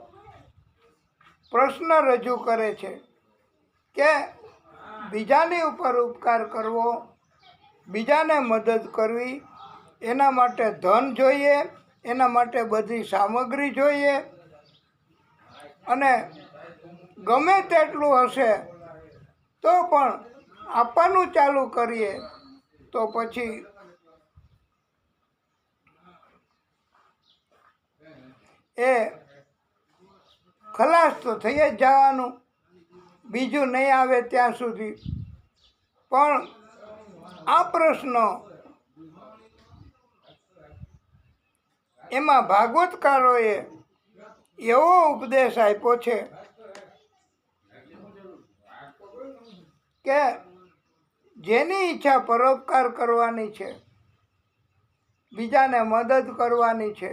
પ્રશ્ન રજૂ કરે છે કે બીજાની ઉપર ઉપકાર કરવો, બીજાને મદદ કરવી, એના માટે ધન જોઈએ, એના માટે બધી સામગ્રી જોઈએ, અને ગમે તેટલું હશે તો પણ આપવાનું ચાલુ કરીએ તો પછી એ ખલાસ તો થઈ જ જવાનું, બીજું નહીં આવે ત્યાં સુધી. પણ આ પ્રશ્ન એમાં ભાગવતકારોએ એવો ઉપદેશ આપ્યો છે કે જેની ઈચ્છા પરોપકાર કરવાની છે, બીજાને મદદ કરવાની છે,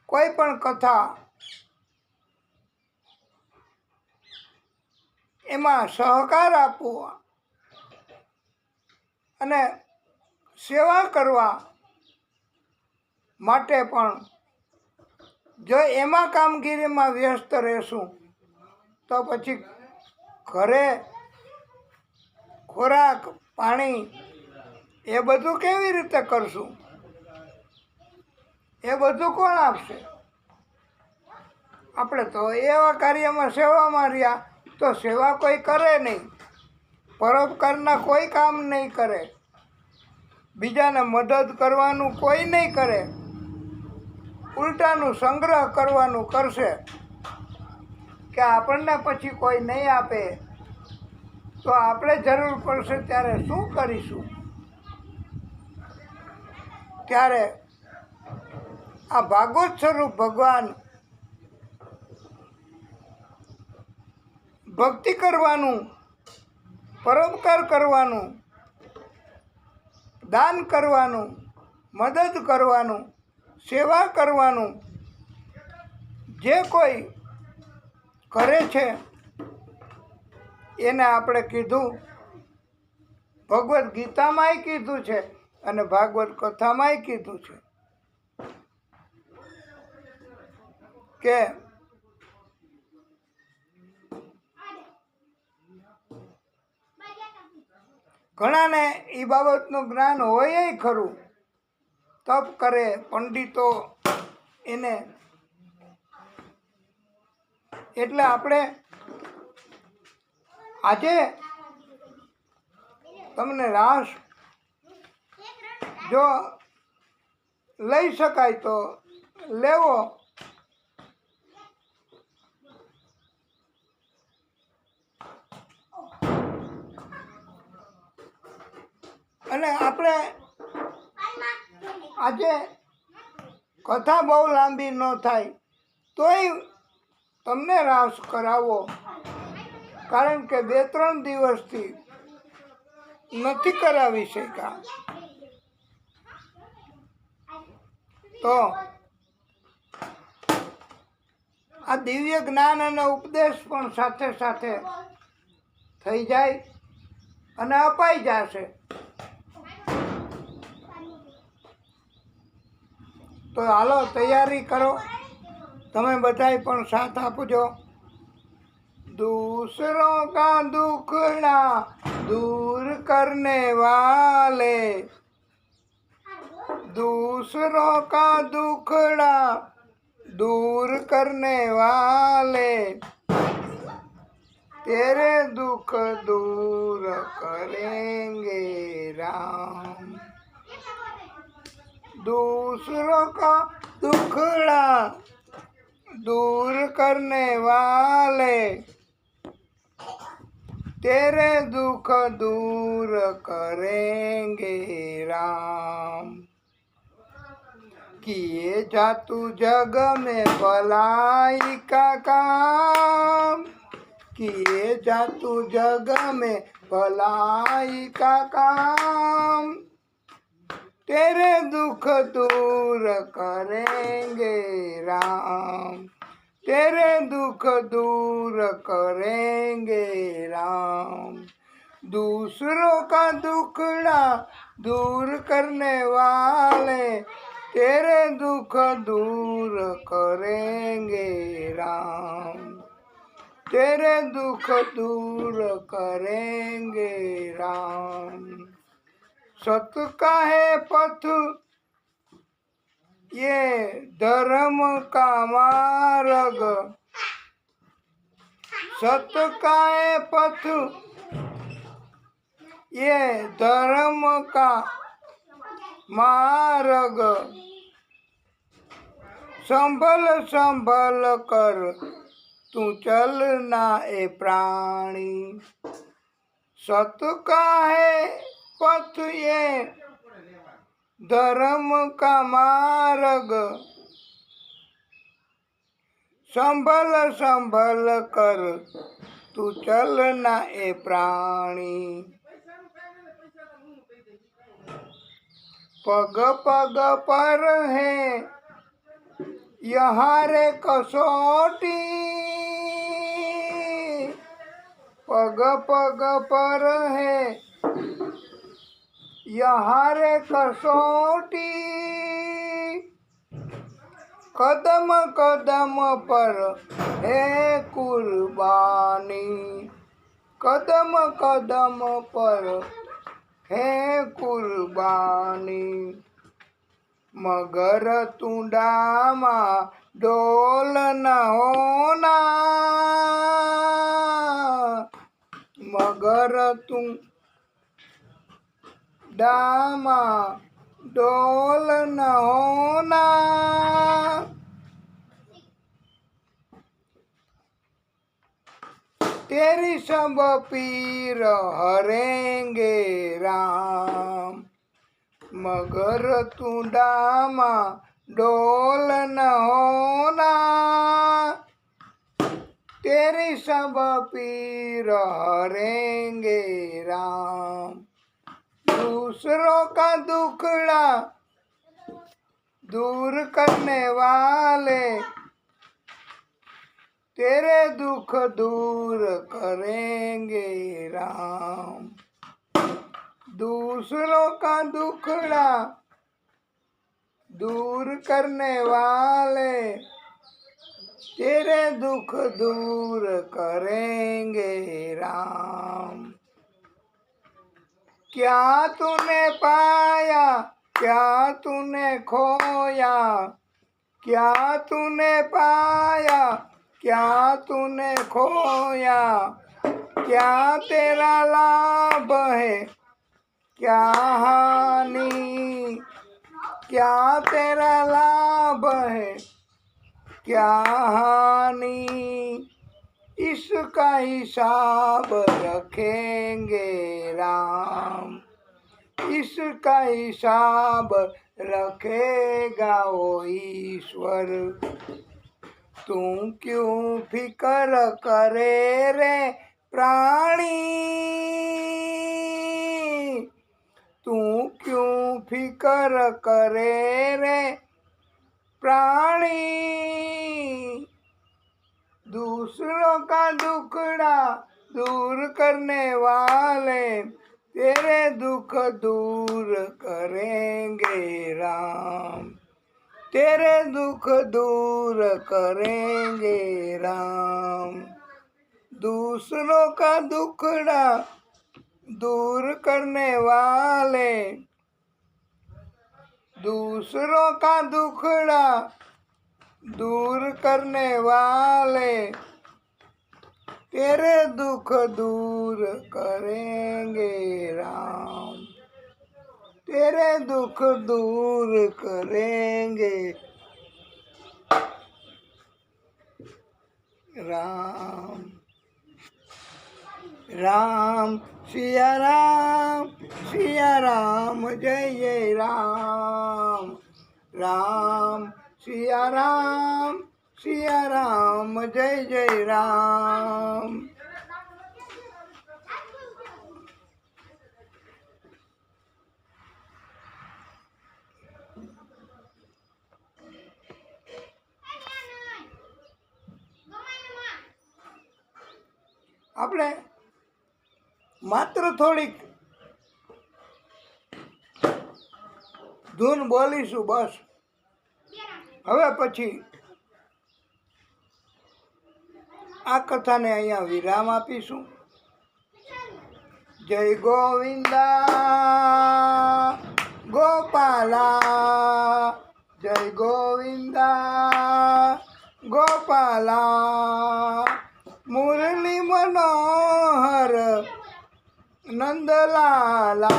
કોઈ પણ કથા એમાં સહકાર આપવો અને સેવા કરવા માટે પણ જો એમાં કામગીરીમાં વ્યસ્ત રહેશું તો પછી ઘરે ખોરાક પાણી એ બધું કેવી રીતે કરશું? એ બધું કોણ આપશે? આપણે તો એવા કાર્યમાં સેવામાં રહ્યા તો સેવા કોઈ કરે નહીં, પરોપકારના કોઈ કામ નહીં કરે, બીજાને મદદ કરવાનું કોઈ નહીં કરે, ઉલટાનું સંગ્રહ કરવાનું કરશે કે આપણને પછી કોઈ નહીં આપે તો આપણે જરૂર પડશે ત્યારે શું કરીશું? ત્યારે આ ભાગવત સ્વરૂપ ભગવાન ભક્તિ કરવાનું, પરોપકાર કરવાનું, દાન કરવાનું, મદદ કરવાનું, સેવા કરવાનું જે કોઈ કરે છે એને આપણે કીધું, ભગવદ્ ગીતામાંય કીધું છે અને ભાગવત કથામાંય કીધું છે કે ઘણાને એ બાબતનું જ્ઞાન હોય ખરું, તપ કરે પંડિતો એને, એટલે આપણે આજે તમને રાસ જો લઈ શકાય તો લેવો, અને આપણે આજે કથા બહુ લાંબી ન થાય તોય તમને રાસ કરાવો, કારણ કે 2-3 દિવસથી નથી કરાવી શક્યા. તો આ દિવ્ય જ્ઞાન અને ઉપદેશ પણ સાથે સાથે થઈ જાય અને અપાઈ જશે. તો હાલો તૈયારી કરો, તમે બધાય પણ સાથ આપજો. दूसरों का दुखड़ा दूर करने वाले, दूसरों का दुखड़ा दूर करने वाले, तेरे दुख दूर करेंगे राम। दूसरों का दुखड़ा दूर करने वाले, तेरे दुख दूर करेंगे राम। किए जा तू जग में भलाई का काम, किए जा तू जग में भलाई का काम, तेरे दुख दूर करेंगे राम, तेरे दुख दूर करेंगे राम। दूसरों का दुखड़ा दूर करने वाले, तेरे दुख दूर करेंगे राम, तेरे दुख दूर करेंगे राम। सत का है पथ ये धर्म का मार्ग, सत का है पथ ये धर्म का मार्ग, संभल संभल कर तू चलना ए प्राणी। सत का है पथ ये धर्म का मार्ग, संभल संभल कर तू चलना ए प्राणी। पग पग पर है यहाँ रे कसौटी, पग पग पर है यहाँ रे कसौटी, कदम कदम पर है कुर्बानी, कदम कदम पर है कुर्बानी। मगर तू डामा डोल न होना, मगर तू डामा डोल न होना, तेरी सब पीर हरेंगे राम। मगर तू डामा डोल न होना, तेरी सब पीर हरेंगे राम। दूसरों का दुखड़ा दूर करने वाले, तेरे दुख दूर करेंगे राम। दूसरों का दुखड़ा दूर करने वाले, तेरे दुख दूर करेंगे राम। क्या तूने पाया क्या तूने खोया, क्या तूने पाया क्या तूने खोया, क्या तेरा लाभ है क्या हानि, क्या तेरा लाभ है क्या हानि, इसका हिसाब रखेंगे राम, इसका हिसाब रखेगा वो ईश्वर। तू क्यों फिकर करे रे प्राणी, तू क्यों फिकर करे रे प्राणी। दूसरों का दुखड़ा दूर करने वाले, तेरे दुख दूर करेंगे राम, तेरे दुख दूर करेंगे राम। दूसरों का दुखड़ा दूर करने वाले, दूसरों का दुखड़ा दूर करने वाले, तेरे दुख दूर करेंगे राम, तेरे दुख दूर करेंगे राम। राम सिया राम, सिया राम, जय जय राम। राम सिया राम, सिया राम, जय जय राम। આપણે માત્ર થોડીક ધૂન બોલીશું બસ. હવે પછી આ કથાને અહીંયા વિરામ આપીશું. જય ગોવિંદા ગોપાલા, જય ગોવિંદા ગોપાલા, મુરલી મનોહર નંદલાલા,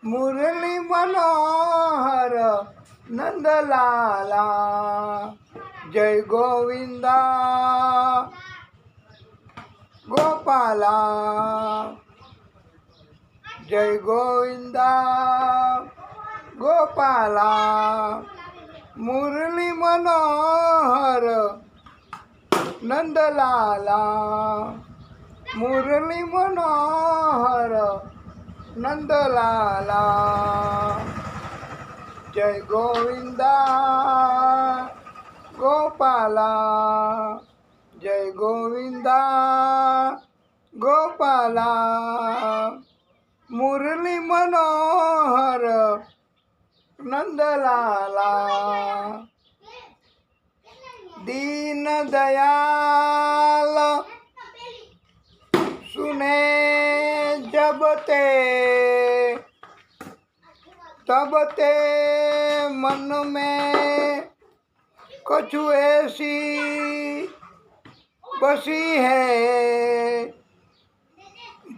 મુરલી મનોહર નંદલાલા, જય ગોવિંદા ગોપાલા, જય ગોવિંદા ગોપાલા, મુરલી મનોહર નંદલાલા, મુરલી મનોહર નંદલાલા, જય ગોવિંદા ગોપાલા, જય ગોવિંદા ગોપાલા, મુરલી મનોહર નંદલાલા, दीन दयाल सुने जब ते, तब ते मन में कछु ऐसी बसी है।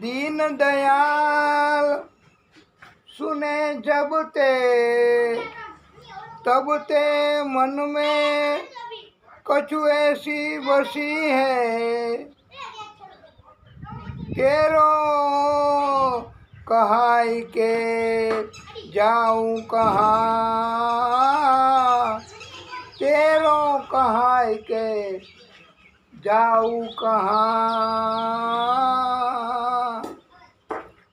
दीन दयाल सुने जब ते, तब ते मन में कछु ऐसी बसी है। तेरो कहाई के जाऊं कहाँ, तेरो कहाई के जाऊं कहाँ,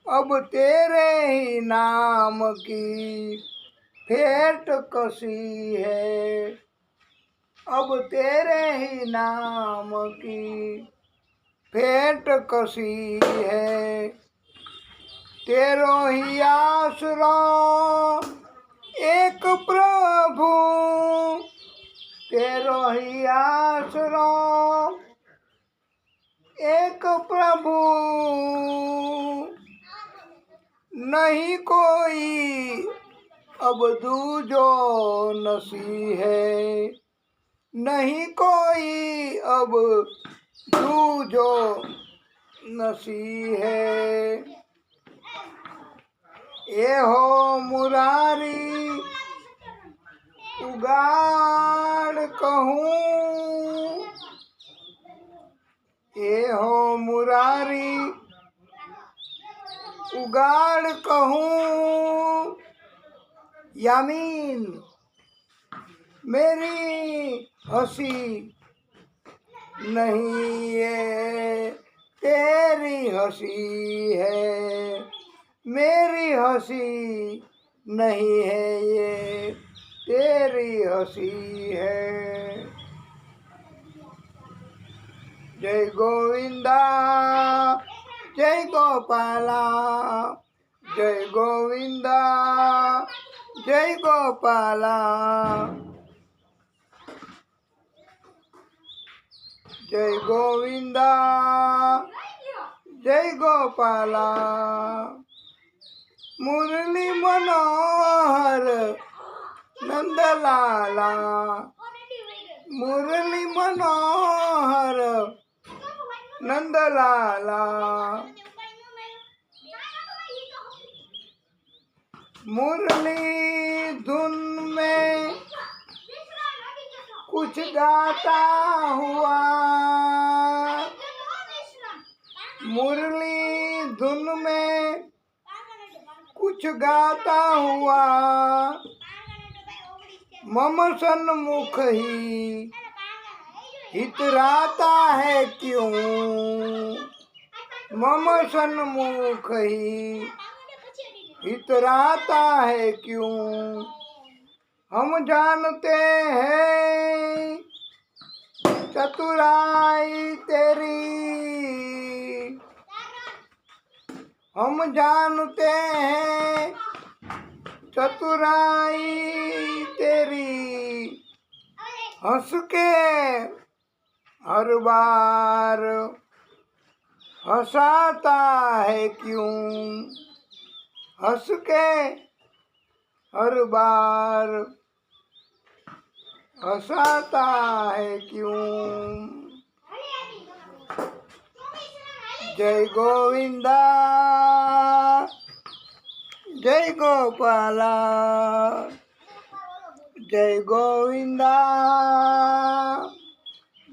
अब तेरे ही नाम की फेट कसी है, अब तेरे ही नाम की फेट कसी है। तेरो ही आसरो एक प्रभु, तेरो ही आसरो एक प्रभु, नहीं कोई अब दूजो नसी है, नहीं कोई अब दूजो नसी है। ये हो मुरारी उगाड़ कहूँ, ये हो मुरारी उगाड़ कहूँ, यामीन मेरी हंसी नहीं है, तेरी हंसी है, मेरी हंसी नहीं है, ये तेरी हंसी है। जय गोविंदा जय गोपाला, जय गोविंदा जय गोपाला, જય ગોવિંદા જય ગોપાલા મુરલી મનોહર નંદલાલા મુરલી મનોહર नंदलाला मुरली धुन में कुछ गाता हुआ मुरली धुन में कुछ गाता हुआ मम सन्मुख ही इतराता है क्यों मम सन्मुख ही इतराता है क्यों हम जानते हैं चतुराई तेरी हम जानते हैं चतुराई तेरी हंस के हर बार हंसाता है क्यों हंस के हर बार हंसाता है क्यों जय गोविंदा जय गोपाला जय गोविंदा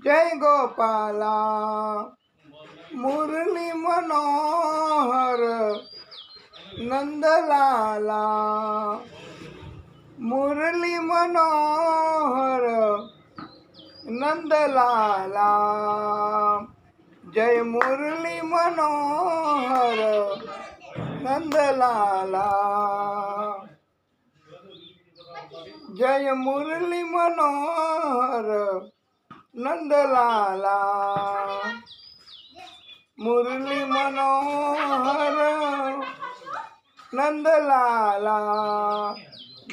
जय गोपाला मुरली मनोहर नंदलाला मुरली मनोहर नंदलाला जय मुरली मनोहर नंदलाला जय मुरली मनोहर नंदलाला मुरली मनोहर नंदलाला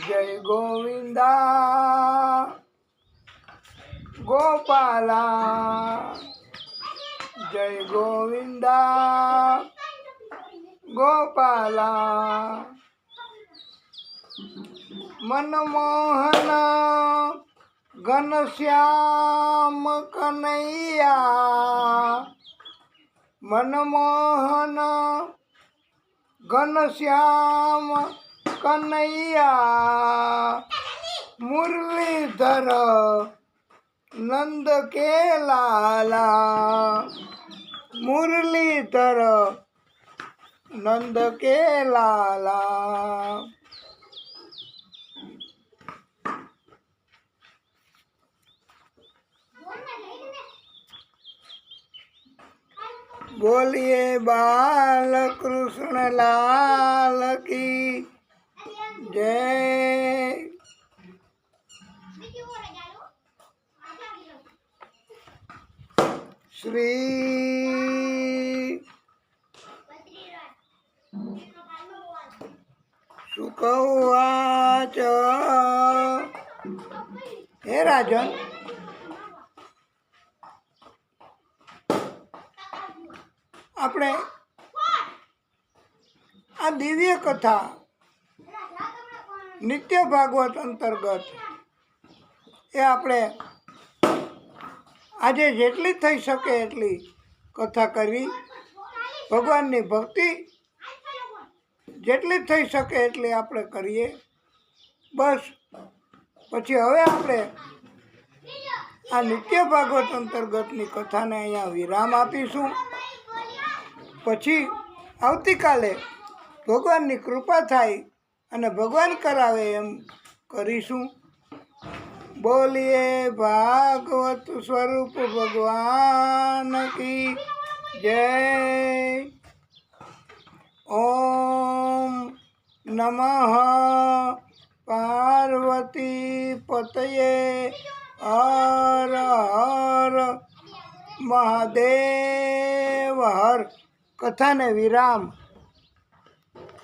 जय गोविंदा गोपाला जय गोविंदा गोपाला मनमोहन घनश्याम कन्हैया मनमोहन घनश्याम कन्हैया मुरलीधर नंद के लाला मुरलीधर नंद के लाला बोलिए बाल कृष्ण लाल की जय। श्री शुक उवाच हे राजन આપણે આ દિવ્ય કથા નિત્ય ભાગવત અંતર્ગત એ આપણે આજે જેટલી થઈ શકે એટલી કથા કરવી ભગવાનની ભક્તિ જેટલી થઈ શકે એટલી આપણે કરીએ બસ પછી હવે આપણે આ નિત્ય ભાગવત અંતર્ગતની કથાને અહીંયા વિરામ આપીશું પછી આવતીકાલે ભગવાનની કૃપા થાય અને ભગવાન કરાવે એમ કરીશું। બોલીએ ભાગવત સ્વરૂપ ભગવાન કી જય। ઓમ નમઃ પાર્વતી પતયે હર હર મહાદેવ હર। કથાને વિરામ।